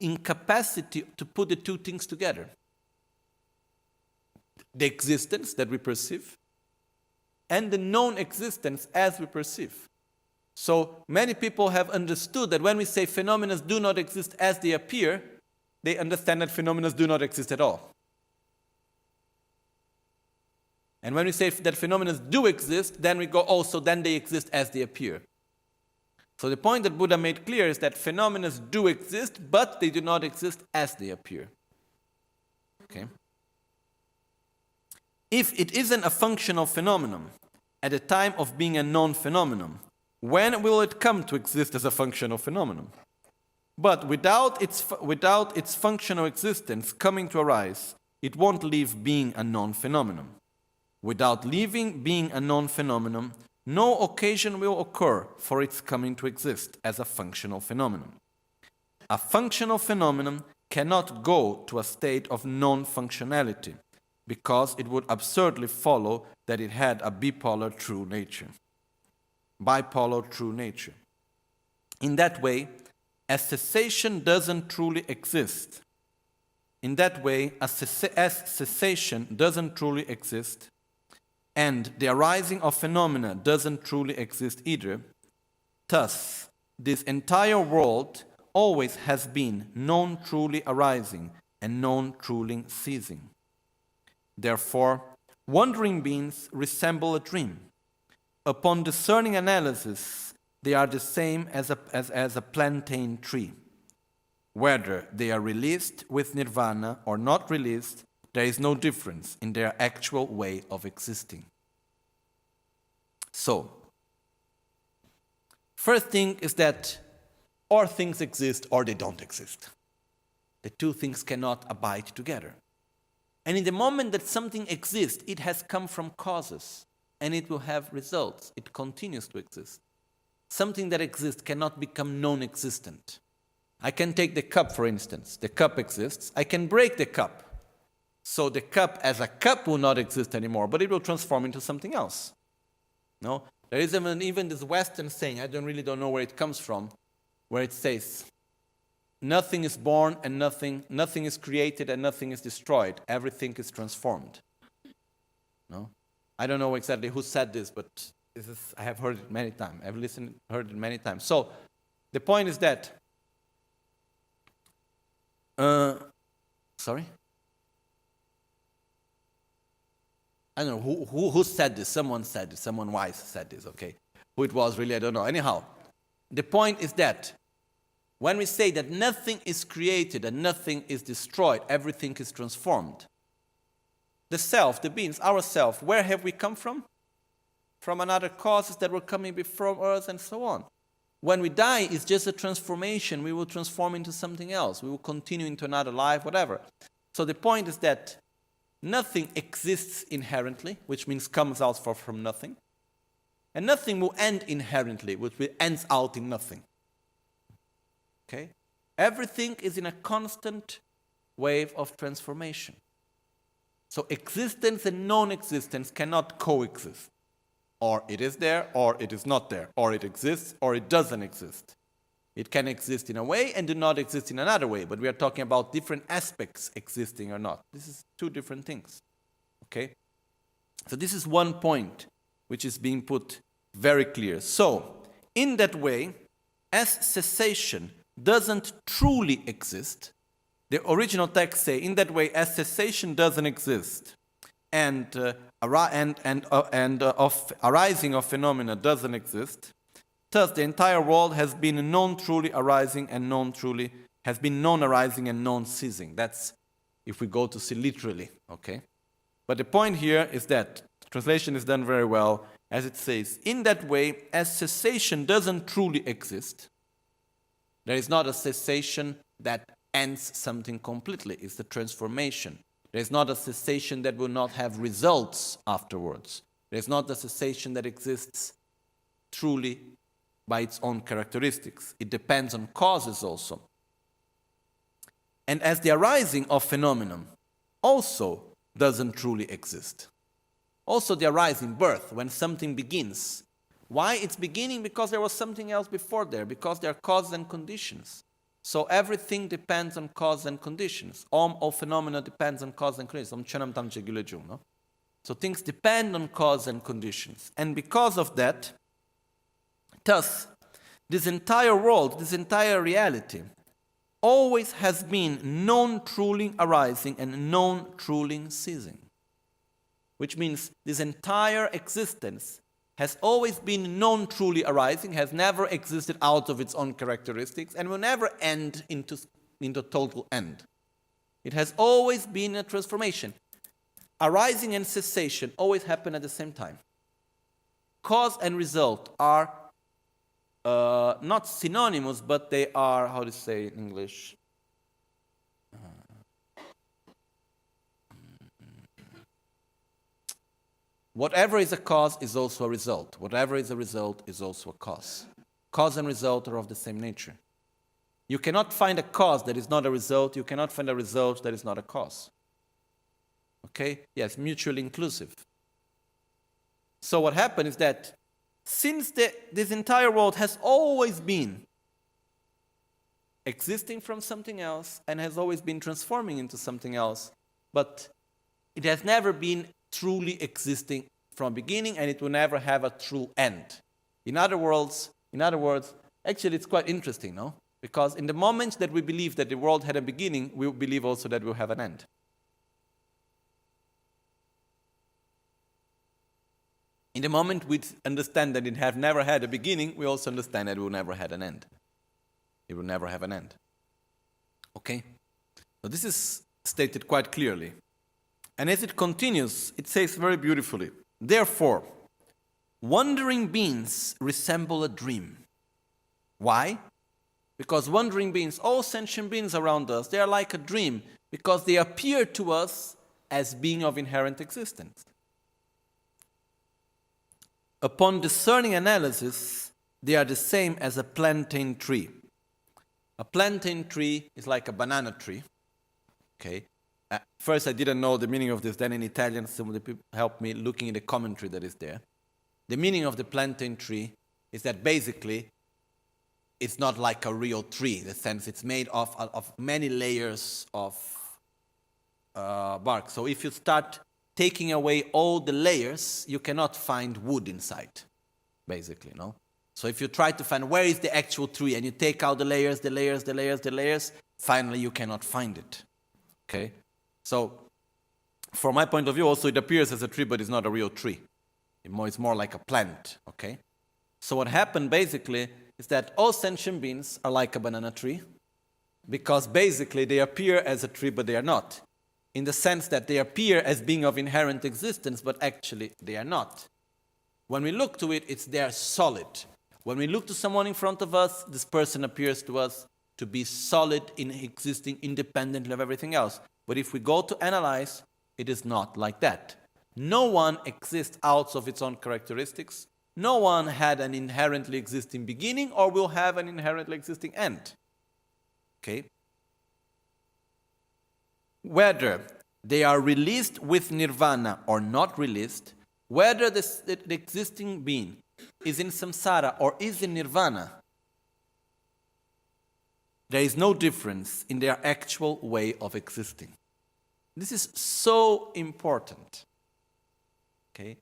Speaker 2: incapacity to put the two things together. The existence that we perceive, and the non-existence as we perceive. So many people have understood that when we say phenomena do not exist as they appear, they understand that phenomena do not exist at all. And when we say that phenomena do exist, then we go also, then they exist as they appear. So the point that Buddha made clear is that phenomena do exist, but they do not exist as they appear. Okay? If it isn't a functional phenomenon at the time of being a non-phenomenon, when will it come to exist as a functional phenomenon? But without its functional existence coming to arise, it won't leave being a non-phenomenon. Without leaving being a non-phenomenon, no occasion will occur for its coming to exist as a functional phenomenon. A functional phenomenon cannot go to a state of non-functionality, because it would absurdly follow that it had a bipolar true nature. Bipolar true nature. In that way, as cessation doesn't truly exist, as cessation doesn't truly exist, and the arising of phenomena doesn't truly exist either, thus, this entire world always has been known truly arising and known truly ceasing. Therefore, wandering beings resemble a dream. Upon discerning analysis, they are the same as a plantain tree. Whether they are released with nirvana or not released, there is no difference in their actual way of existing. So, first thing is that or things exist or they don't exist. The two things cannot abide together. And in the moment that something exists, it has come from causes, and it will have results. It continues to exist. Something that exists cannot become non-existent. I can take the cup, for instance. The cup exists. I can break the cup. So the cup as a cup will not exist anymore, but it will transform into something else. No? There is even this Western saying, I don't know where it comes from, where it says, nothing is born and nothing is created and nothing is destroyed. Everything is transformed. No? I don't know exactly who said this, but I have heard it many times. I've heard it many times. So the point is that, sorry? I don't know who said this. Someone said this. Someone wise said this, okay? Who it was really, I don't know. Anyhow, the point is that when we say that nothing is created and nothing is destroyed, everything is transformed. The self, the beings, ourself, where have we come from? from another causes that were coming before us, and so on. When we die, it's just a transformation. We will transform into something else. We will continue into another life, whatever. So the point is that nothing exists inherently, which means comes out from nothing. And nothing will end inherently, which ends out in nothing. Okay? Everything is in a constant wave of transformation. So existence and non-existence cannot coexist. Or it is there, or it is not there. Or it exists, or it doesn't exist. It can exist in a way and do not exist in another way. But we are talking about different aspects existing or not. This is two different things. Okay? So this is one point which is being put very clear. So, in that way, as cessation doesn't truly exist, the original text say, in that way, as cessation doesn't exist, and arising of phenomena doesn't exist, thus the entire world has been known truly arising and known truly, has been known arising and known ceasing. That's if we go to see literally, okay? But the point here is that the translation is done very well, as it says, in that way, as cessation doesn't truly exist, there is not a cessation that ends something completely. It's the transformation. There is not a cessation that will not have results afterwards. There is not a cessation that exists truly by its own characteristics. It depends on causes also. And as the arising of phenomenon also doesn't truly exist. Also the arising, birth, when something begins. Why it's beginning? Because there was something else before there, because there are causes and conditions. So everything depends on cause and conditions. All phenomena depends on cause and conditions. No? So things depend on cause and conditions. And because of that, thus, this entire world, this entire reality, always has been known truly arising and known truly ceasing. Which means this entire existence has always been known truly arising, has never existed out of its own characteristics, and will never end into total end. It has always been a transformation. Arising and cessation always happen at the same time. Cause and result are not synonymous, but they are, how to say in English? Whatever is a cause is also a result. Whatever is a result is also a cause. Cause and result are of the same nature. You cannot find a cause that is not a result. You cannot find a result that is not a cause. Okay? Yes, mutually inclusive. So what happened is that since this entire world has always been existing from something else and has always been transforming into something else, but it has never been truly existing from beginning, and it will never have a true end. In other words, actually it's quite interesting, no? Because in the moment that we believe that the world had a beginning, we believe also that it will have an end. In the moment we understand that it have never had a beginning, we also understand that it will never have an end. It will never have an end. Okay? So this is stated quite clearly. And as it continues, it says very beautifully, therefore, wandering beings resemble a dream. Why? Because wandering beings, all sentient beings around us, they are like a dream because they appear to us as being of inherent existence. Upon discerning analysis, they are the same as a plantain tree. A plantain tree is like a banana tree. Okay? First, I didn't know the meaning of this. Then in Italian, some of the people helped me looking at the commentary that is there. The meaning of the plantain tree is that basically it's not like a real tree. In the sense it's made of many layers of bark. So if you start taking away all the layers, you cannot find wood inside, basically, no? So if you try to find where is the actual tree and you take out the layers, finally you cannot find it. Okay? So, from my point of view, also it appears as a tree, but it's not a real tree. It's more like a plant, okay? So what happened basically is that all sentient beings are like a banana tree because basically they appear as a tree, but they are not. In the sense that they appear as being of inherent existence, but actually they are not. When we look to it, it's there solid. When we look to someone in front of us, this person appears to us to be solid in existing independently of everything else. But if we go to analyze, it is not like that. No one exists out of its own characteristics. No one had an inherently existing beginning or will have an inherently existing end. Okay? Whether they are released with nirvana or not released, whether the existing being is in samsara or is in nirvana, there is no difference in their actual way of existing. This is so important. Okay?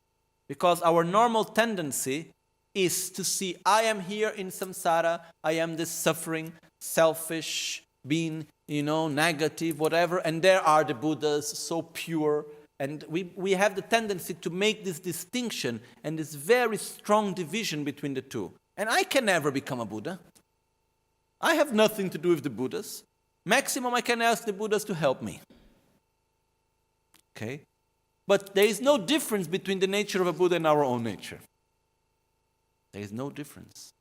Speaker 2: Because our normal tendency is to see, I am here in samsara, I am this suffering, selfish being, negative, whatever, and there are the Buddhas, so pure. And we have the tendency to make this distinction and this very strong division between the two. And I can never become a Buddha. I have nothing to do with the Buddhas. Maximum, I can ask the Buddhas to help me. Okay? But there is no difference between the nature of a Buddha and our own nature. There is no difference.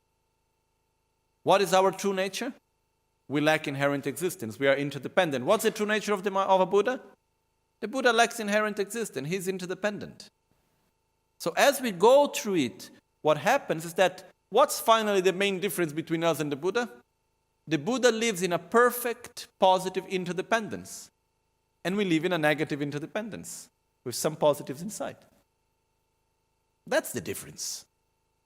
Speaker 2: What is our true nature? We lack inherent existence. We are interdependent. What's the true nature of a Buddha? The Buddha lacks inherent existence. He's interdependent. So as we go through it, what happens is that what's finally the main difference between us and the Buddha? The Buddha lives in a perfect, positive interdependence. And we live in a negative interdependence with some positives inside. That's the difference.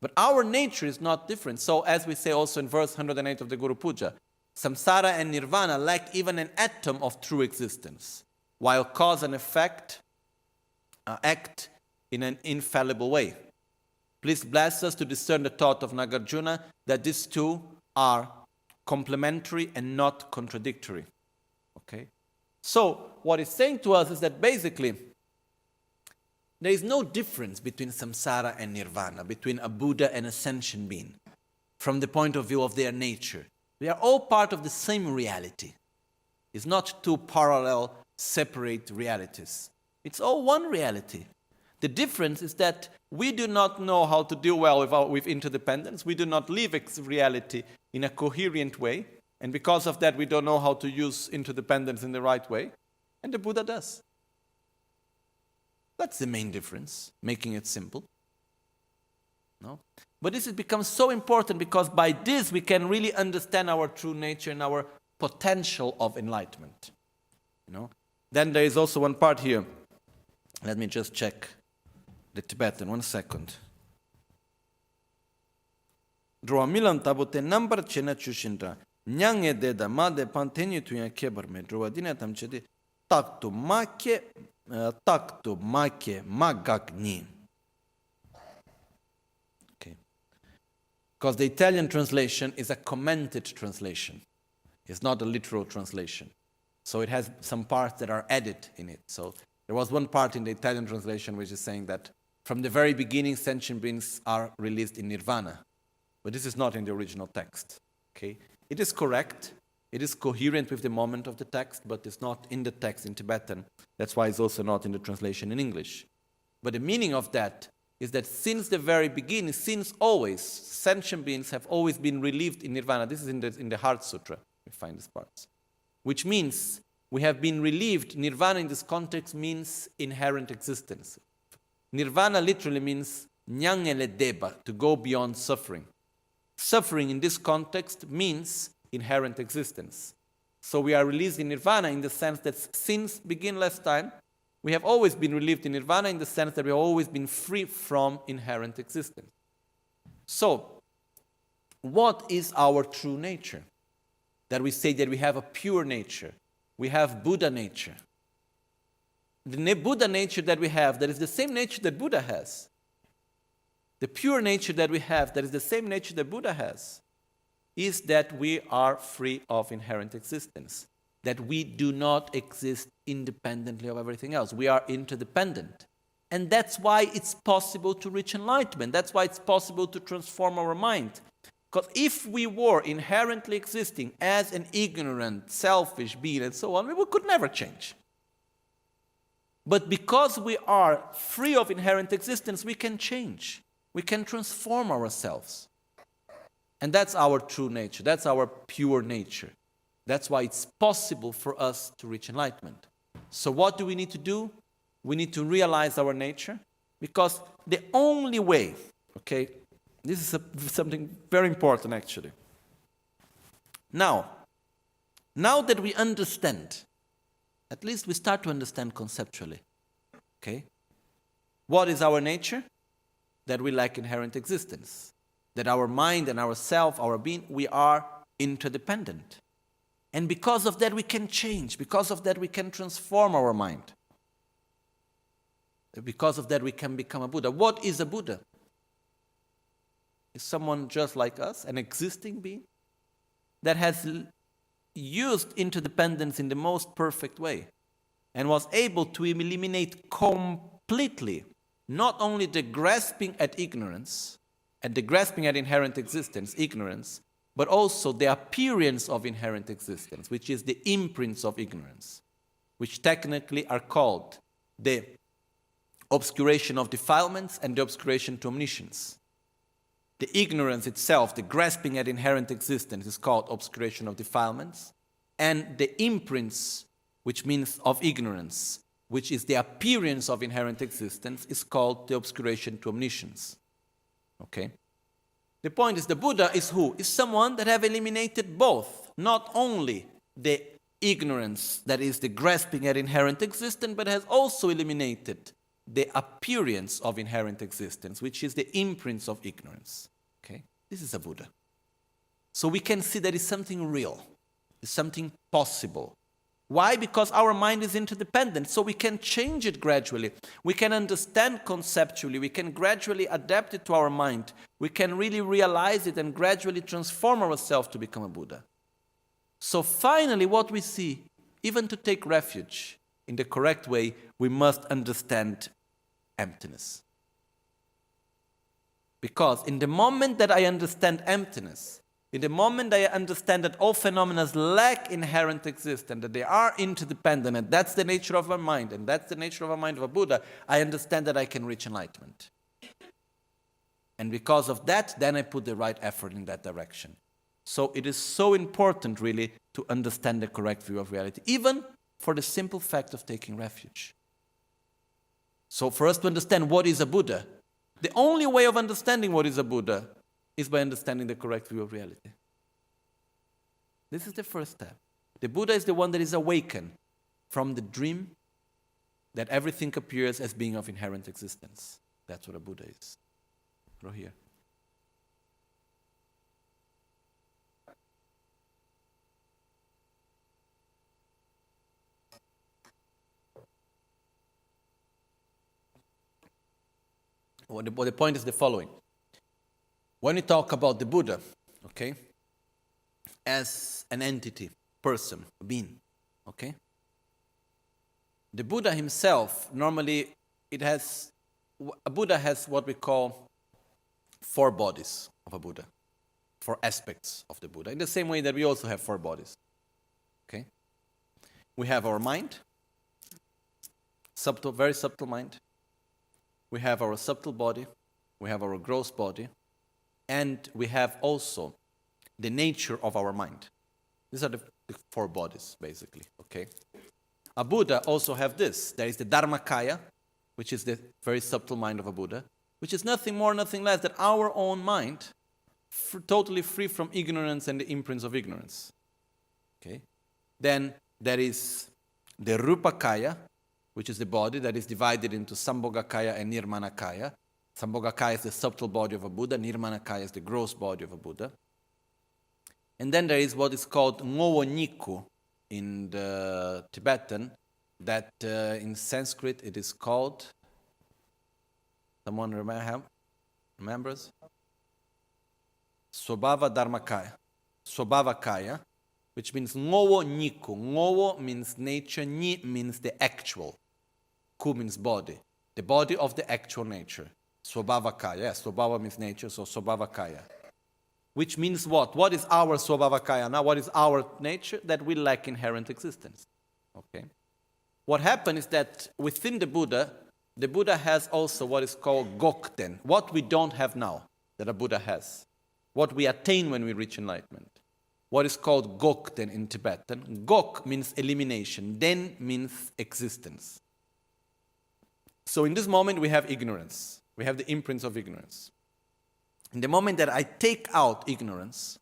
Speaker 2: But our nature is not different. So as we say also in verse 108 of the Guru Puja, samsara and nirvana lack even an atom of true existence, while cause and effect act in an infallible way. Please bless us to discern the thought of Nagarjuna that these two are complementary and not contradictory. Okay? So, what it's saying to us is that basically, there is no difference between samsara and nirvana, between a Buddha and a sentient being, from the point of view of their nature. They are all part of the same reality. It's not two parallel, separate realities. It's all one reality. The difference is that we do not know how to deal well with interdependence. We do not live reality in a coherent way. And because of that, we don't know how to use interdependence in the right way. And the Buddha does. That's the main difference, making it simple. No? But this has become so important because by this we can really understand our true nature and our potential of enlightenment. Then there is also one part here. Let me just check the Tibetan, 1 second. Droa milan tabote number chena chushinda. Nyange deda made panteni tu yan kebar me droa dine tam chedi taktu make magagni. Okay. Because the Italian translation is a commented translation. It's not a literal translation. So it has some parts that are added in it. So there was one part in the Italian translation which is saying that from the very beginning, sentient beings are released in nirvana. But this is not in the original text. Okay? It is correct. It is coherent with the moment of the text, but it's not in the text in Tibetan. That's why it's also not in the translation in English. But the meaning of that is that since the very beginning, since always, sentient beings have always been relieved in nirvana. This is in the Heart Sutra. We find these parts. Which means we have been relieved. Nirvana in this context means inherent existence. Nirvana literally means nyangele deba, to go beyond suffering. Suffering in this context means inherent existence. So we are released in nirvana in the sense that since begin last time, we have always been relieved in nirvana in the sense that we have always been free from inherent existence. So, what is our true nature? That we say that we have a pure nature. We have Buddha nature. The Buddha nature that we have, that is the same nature that Buddha has. The pure nature that we have, that is the same nature that Buddha has, is that we are free of inherent existence. That we do not exist independently of everything else. We are interdependent. And that's why it's possible to reach enlightenment. That's why it's possible to transform our mind. Because if we were inherently existing as an ignorant, selfish being and so on, we could never change. But because we are free of inherent existence, we can change. we can transform ourselves. And that's our true nature. That's our pure nature. That's why it's possible for us to reach enlightenment. So what do we need to do? We need to realize our nature, because the only way, okay, this is something very important actually. Now that we understand, at least we start to understand conceptually, okay, what is our nature? That we lack inherent existence. That our mind and our self, our being, we are interdependent. And because of that we can change. Because of that we can transform our mind. Because of that we can become a Buddha. What is a Buddha? Is someone just like us, an existing being that has used interdependence in the most perfect way and was able to eliminate completely not only the grasping at ignorance and the grasping at inherent existence, ignorance, but also the appearance of inherent existence, which is the imprints of ignorance, which technically are called the obscuration of defilements and the obscuration to omniscience. The ignorance itself, the grasping at inherent existence, is called obscuration of defilements, and the imprints, which means of ignorance, which is the appearance of inherent existence, is called the obscuration to omniscience. Okay? The point is, the Buddha is who? Is someone that have eliminated both, not only the ignorance, that is the grasping at inherent existence, but has also eliminated the appearance of inherent existence, which is the imprints of ignorance. Okay? This is a Buddha. So we can see that it's something real. It's something possible. Why? Because our mind is interdependent, so we can change it gradually. We can understand conceptually. We can gradually adapt it to our mind. We can really realize it and gradually transform ourselves to become a Buddha. So finally, what we see, even to take refuge in the correct way, we must understand emptiness. Because in the moment that I understand emptiness, in the moment I understand that all phenomena lack inherent existence, that they are interdependent, and that's the nature of our mind, and that's the nature of a mind of a Buddha, I understand that I can reach enlightenment. And because of that, then I put the right effort in that direction. So it is so important, really, to understand the correct view of reality, even for the simple fact of taking refuge. So for us to understand what is a Buddha, the only way of understanding what is a Buddha is by understanding the correct view of reality. This is the first step. The Buddha is the one that is awakened from the dream that everything appears as being of inherent existence. That's what a Buddha is. Go here. Well, the point is the following. When we talk about the Buddha, okay, as an entity, person, being, okay, the Buddha himself, normally a Buddha has what we call 4 bodies of a Buddha, 4 aspects of the Buddha, in the same way that we also have 4 bodies, okay? We have our mind, subtle, very subtle mind. We have our subtle body, we have our gross body, and we have also the nature of our mind. These are the 4 bodies, basically, okay? A Buddha also have this. There is the Dharmakaya, which is the very subtle mind of a Buddha, which is nothing more, nothing less than our own mind, totally free from ignorance and the imprints of ignorance, okay? Then there is the Rupakaya, which is the body that is divided into Sambhogakaya and Nirmanakaya. Sambhogakaya is the subtle body of a Buddha, Nirmanakaya is the gross body of a Buddha. And then there is what is called Ngowo Niku in the Tibetan, that in Sanskrit it is called, someone remembers? Swabhava Dharmakaya. Swabhavakaya, which means Ngowo Niku. Ngowo means nature, Ni means the actual. Ku means body, the body of the actual nature. Swabhavakaya, yes, Swabhava means nature, so Swabhavakaya. Which means what? What is our Swabhavakaya now? What is our nature? That we lack inherent existence. Okay. What happened is that within the Buddha, the Buddha has also what is called gokten, what we don't have now, that a Buddha has. What we attain when we reach enlightenment. What is called gokten in Tibetan. Gok means elimination, den means existence. So in this moment we have ignorance. We have the imprints of ignorance. In the moment that I take out ignorance,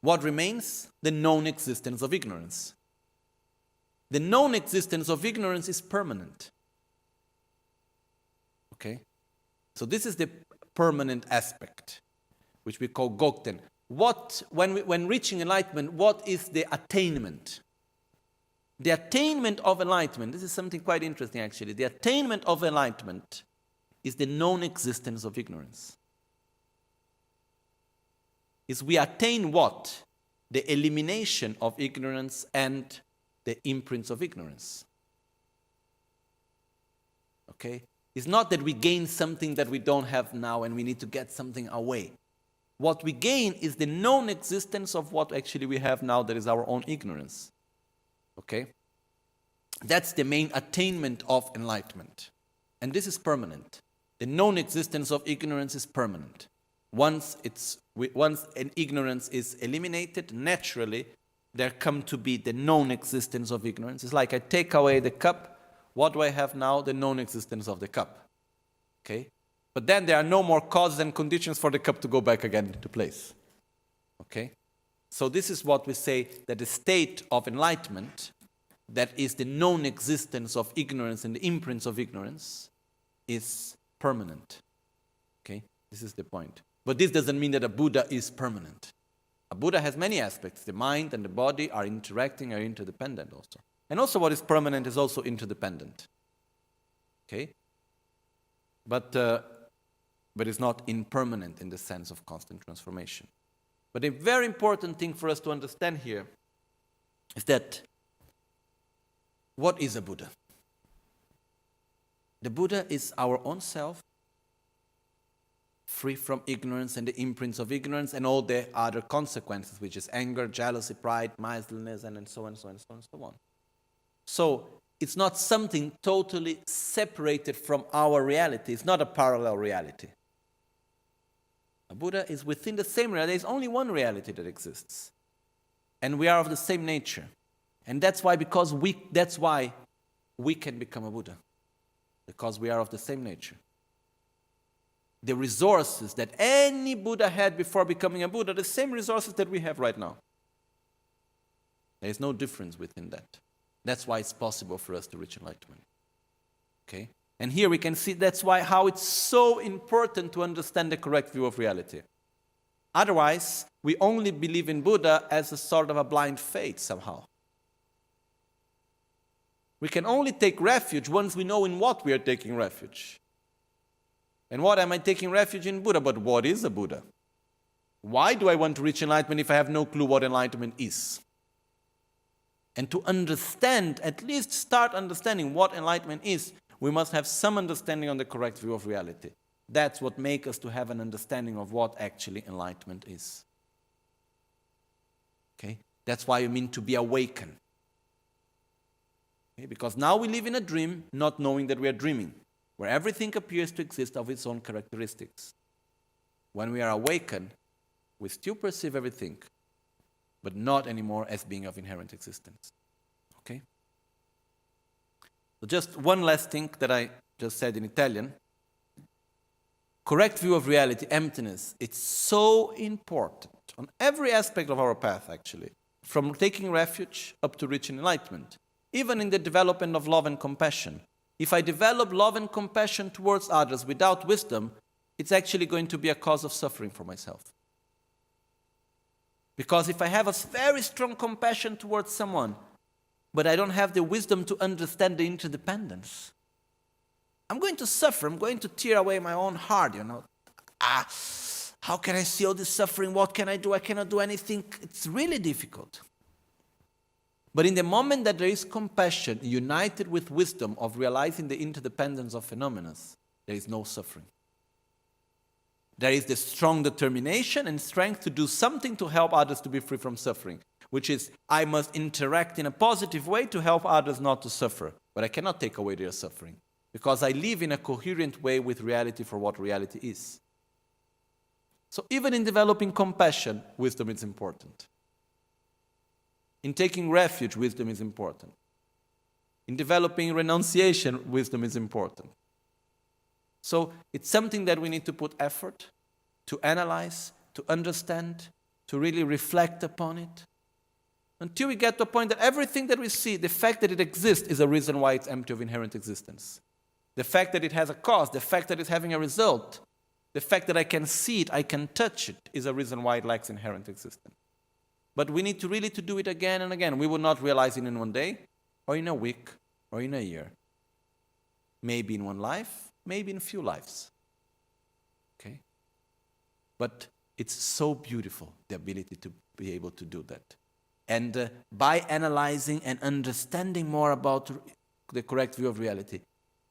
Speaker 2: what remains? The known existence of ignorance. The known existence of ignorance is permanent. Okay? So this is the permanent aspect, which we call gokten. When reaching enlightenment, what is the attainment? The attainment of enlightenment, this is something quite interesting actually. The attainment of enlightenment is the known existence of ignorance. Is we attain what? The elimination of ignorance and the imprints of ignorance. Okay? It's not that we gain something that we don't have now and we need to get something away. What we gain is the known existence of what actually we have now, that is our own ignorance. Okay? That's the main attainment of enlightenment. And this is permanent. The known existence of ignorance is permanent. Once an ignorance is eliminated, naturally, there come to be the known existence of ignorance. It's like I take away the cup. What do I have now? The known existence of the cup. Okay? But then there are no more causes and conditions for the cup to go back again into place. Okay? So this is what we say, that the state of enlightenment, that is the known existence of ignorance and the imprints of ignorance, is permanent. Okay? This is the point. But this doesn't mean that a Buddha is permanent. A Buddha has many aspects. The mind and the body are interacting, are interdependent also. And also what is permanent is also interdependent. Okay? But it's not impermanent in the sense of constant transformation. But a very important thing for us to understand here is that what is a Buddha? The Buddha is our own self, free from ignorance and the imprints of ignorance and all the other consequences, which is anger, jealousy, pride, miserliness, and so on and so on and so on and so on. So it's not something totally separated from our reality. It's not a parallel reality. A Buddha is within the same reality. There's only one reality that exists. And we are of the same nature. And that's why we can become a Buddha. Because we are of the same nature. The resources that any Buddha had before becoming a Buddha are the same resources that we have right now. There is no difference within that. That's why it's possible for us to reach enlightenment. Okay? And here we can see that's why how it's so important to understand the correct view of reality. Otherwise, we only believe in Buddha as a sort of a blind faith somehow. We can only take refuge once we know in what we are taking refuge. And what am I taking refuge in? Buddha. But what is a Buddha? Why do I want to reach enlightenment if I have no clue what enlightenment is? And to understand, at least start understanding what enlightenment is, we must have some understanding on the correct view of reality. That's what makes us to have an understanding of what actually enlightenment is. Okay? That's why I mean to be awakened. Okay? Because now we live in a dream, not knowing that we are dreaming, where everything appears to exist of its own characteristics. When we are awakened, we still perceive everything, but not anymore as being of inherent existence. Okay? So just one last thing that I just said in Italian. Correct view of reality, emptiness, it's so important on every aspect of our path, actually, from taking refuge up to reaching enlightenment, even in the development of love and compassion. If I develop love and compassion towards others without wisdom, it's actually going to be a cause of suffering for myself. Because if I have a very strong compassion towards someone, but I don't have the wisdom to understand the interdependence, I'm going to suffer. I'm going to tear away my own heart, How can I see all this suffering? What can I do? I cannot do anything. It's really difficult. But in the moment that there is compassion united with wisdom of realizing the interdependence of phenomena, there is no suffering. There is the strong determination and strength to do something to help others to be free from suffering, which is I must interact in a positive way to help others not to suffer. But I cannot take away their suffering. because I live in a coherent way with reality for what reality is. So even in developing compassion, wisdom is important. In taking refuge, wisdom is important. In developing renunciation, wisdom is important. So it's something that we need to put effort to analyze, to understand, to really reflect upon it, until we get to a point that everything that we see, the fact that it exists, is a reason why it's empty of inherent existence. The fact that it has a cause, the fact that it's having a result, the fact that I can see it, I can touch it, is a reason why it lacks inherent existence. But we need to really to do it again and again. We will not realize it in one day, or in a week, or in a year. Maybe in one life, maybe in a few lives. Okay? But it's so beautiful, the ability to be able to do that. And by analyzing and understanding more about the correct view of reality,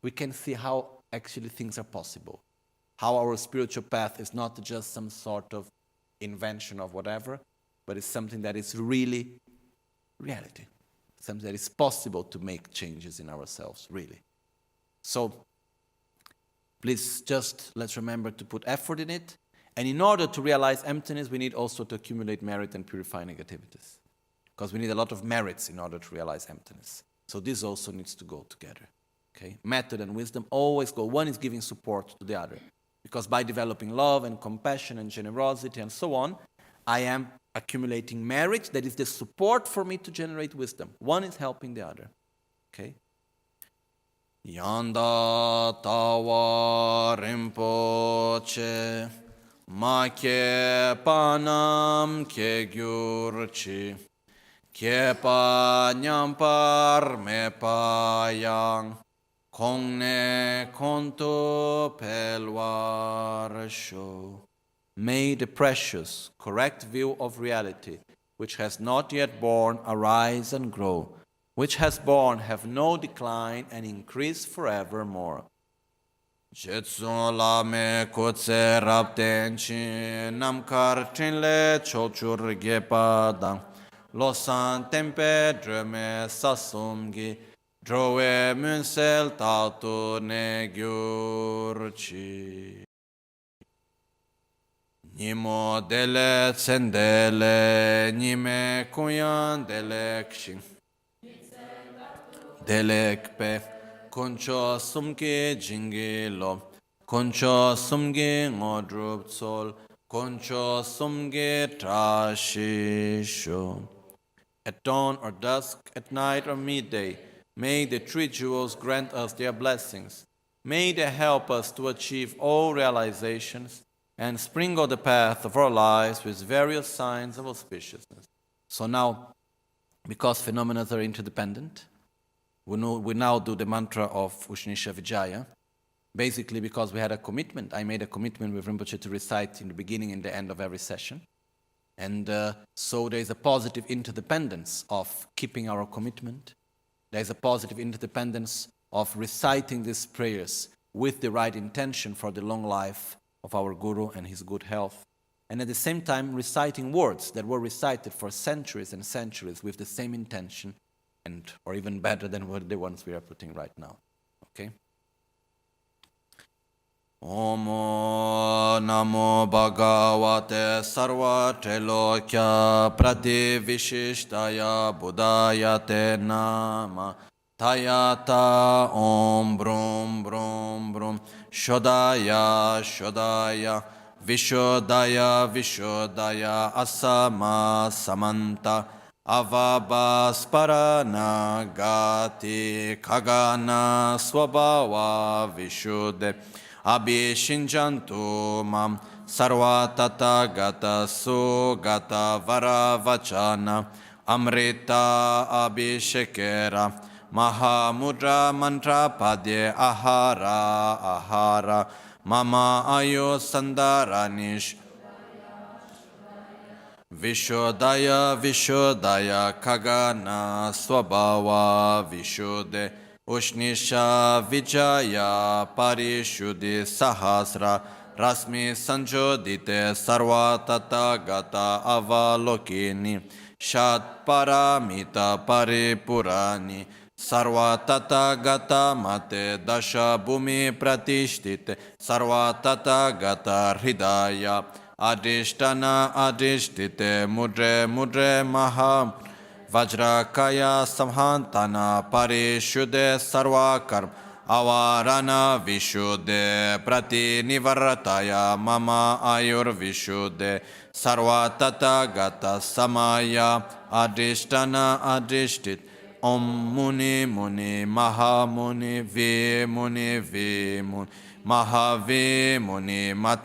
Speaker 2: we can see how actually things are possible. How our spiritual path is not just some sort of invention of whatever, but it's something that is really reality. Something that is possible to make changes in ourselves, really. So, please just let's remember to put effort in it. And in order to realize emptiness, we need also to accumulate merit and purify negativities. Because we need a lot of merits in order to realize emptiness. So this also needs to go together. Okay? Method and wisdom always go. One is giving support to the other. Because by developing love and compassion and generosity and so on, I am accumulating merit that is the support for me to generate wisdom. One is helping the other. Okay? Yanda tawa rinpoche ma ke panam ke gyurchi ke pa nyampar me pa yang kongne konto pelwar sho. May the precious, correct view of reality, which has not yet born, arise and grow, which has born have no decline and increase forevermore. Jetsun lame kutse raptenchi namkar chinle chochur gepadang losan tempe dreme sasumgi drove munsel tautu ne gyurchi. Nimo dele tsendele nime kuyan dele kshin dele kpe koncho sumke jingilo koncho sumge ngodrup tsol koncho sumge trashisho. At dawn or dusk, at night or midday, may the three jewels grant us their blessings. May they help us to achieve all realizations and sprinkle the path of our lives with various signs of auspiciousness. So now, because phenomena are interdependent, we now do the mantra of Ushnisha Vijaya, basically because we had a commitment. I made a commitment with Rinpoche to recite in the beginning and the end of every session. And so there is a positive interdependence of keeping our commitment. There is a positive interdependence of reciting these prayers with the right intention for the long life of our Guru and his good health, and at the same time reciting words that were recited for centuries and centuries with the same intention, and or even better than the ones we are putting right now. Okay? Omo namo bhagavate sarva trilokya prativishistaya buddhayate nama tayata om brum brum brum Shodaya, Shodaya, Vishodaya, Vishodaya, Asama, Samanta, Avabasparana, Gati, Kagana, Swabhava, Vishuddhe, Abhishinjantu Mam, Sarvatata Gata Sugata Varavachana, Amrita Abhishekera, Mahamudra mantra padye ahara ahara mama ayo sandaranish Vishodaya Vishodaya Kagana Swabhava Vishuddhe Ushnisha Vijaya Parishuddhi Sahasra Rasmi Sanjodite Sarvatata Gata Avalokini Shat Paramita Paripurani
Speaker 1: Sarva Tathagata Mate Dasha Bhumi Pratishtite Sarva Tathagata Hridaya Adhishtana Adhishtite Mudre Mudre Maha Vajrakaya Samhantana Parishuddhe Sarva Karma Avarana Vishuddhe Prati Nivartaya Mama Ayur Vishuddhe Sarva Tathagata Samaya Adhishtana Adhishtit Om Muni Muni Maha Muni Vi Muni Vi Muni Maha Vi Muni Mat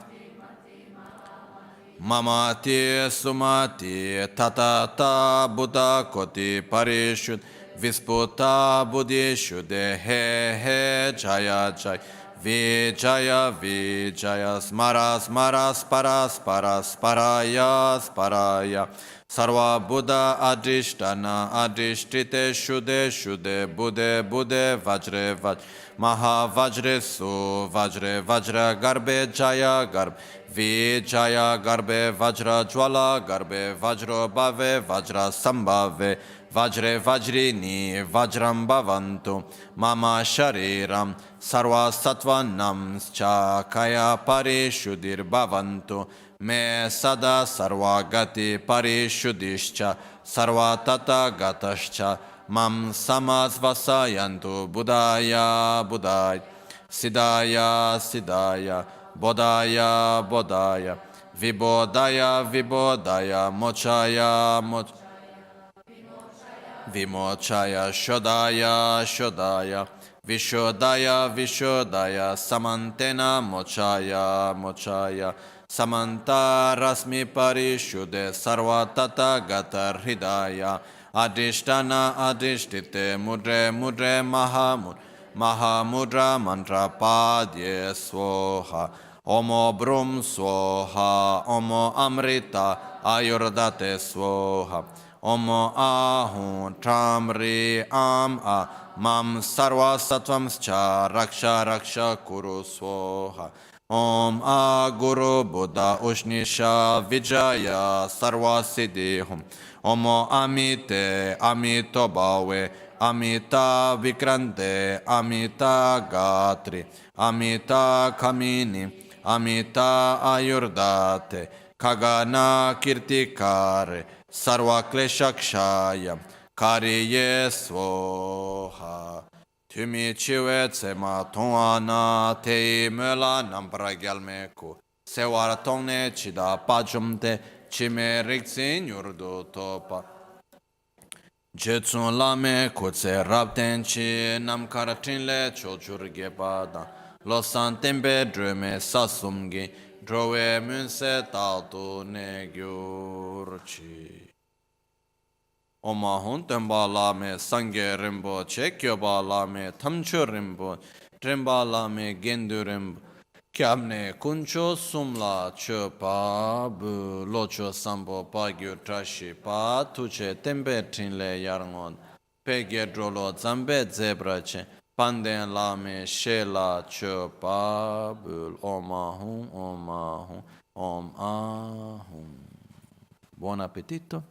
Speaker 1: Mamati Sumati Tatata Buddha Koti Parishud Visputa Buddhishuddhe He He Jaya Jaya Vijaya Vijaya Smara Smara Spara Spara Sparaya Sparaya Sarva Buddha Adhishtana Adhishtite Shuddhe Shuddhe Buddhe Buddhe Vajre Vajre Maha Vajre Su Vajre Vajra Garbe Jaya Garbe Vijaya Garbe Vajra Jwala Garbe Vajro Bhave Vajra Sambhave Vajre Vajrini Vajram Bhavantu Mama Shariram Sarva Sattvanam Chakaya Parishuddhir Bhavantu Me Sada Sarva Gati Parishuddhischa Sarva Tata Gatascha Mam Samasvasayantu Buddhaya Buddhaya Siddhaya Siddhaya Bodhaya Bodhaya Vibodhaya Vibodhaya Mochaya Mochaya Vimochaya Shodaya Shodaya Vishodaya Vishodaya Samantena Mochaya Mochaya Samanta Rasmi Parishuddhe Sarva Tathagata Hridaya Adhishtana Adhishtite Mudre Mudre Mahamudra Mahamudra Mantra Padye Svoha Omo Brum Svoha Omo Amrita Ayurdate Svoha Omo Ahun Tramri Am A Mam Sarva Sattvamscha Raksha Raksha Kuru Svoha Om A Guru Buddha Ushnisha Vijaya Sarva Siddhihum Omo Amite Amito Bhave Amita Vikrante Amita Gatri Amita Kamini Amita Ayurdate Kagana Kirtikare Sarva Kleshakshaya Kariye Svoha Tumi Chiwe Tsema Tongana Te Mela Nampra Gyalmeku Sewara Tongne Chida Pajumte Chime Riksin Yurdu Topa Jetsun Lame Kutse Rapten Chi Namkaratin Le Chochur Gepada Losan Tempe Drume Sasumgi Drove Munse Tatu Negyurchi Oma Hun Temba Lame Sangye Rimbo Chekyoba Lame Tamcho Rimbo Tremba Lame Gendu Rimbo Kyamne Kuncho Sumla Chopa Bu Locho Sambo Pagyu Trashi Pa Tuche Tempe Trinle Yarngon Pegye Drolo Zambe Zebrache Panden Lame Shela Chopa Bu Om Ahum Om Ahum Om Ahum Buon appetito.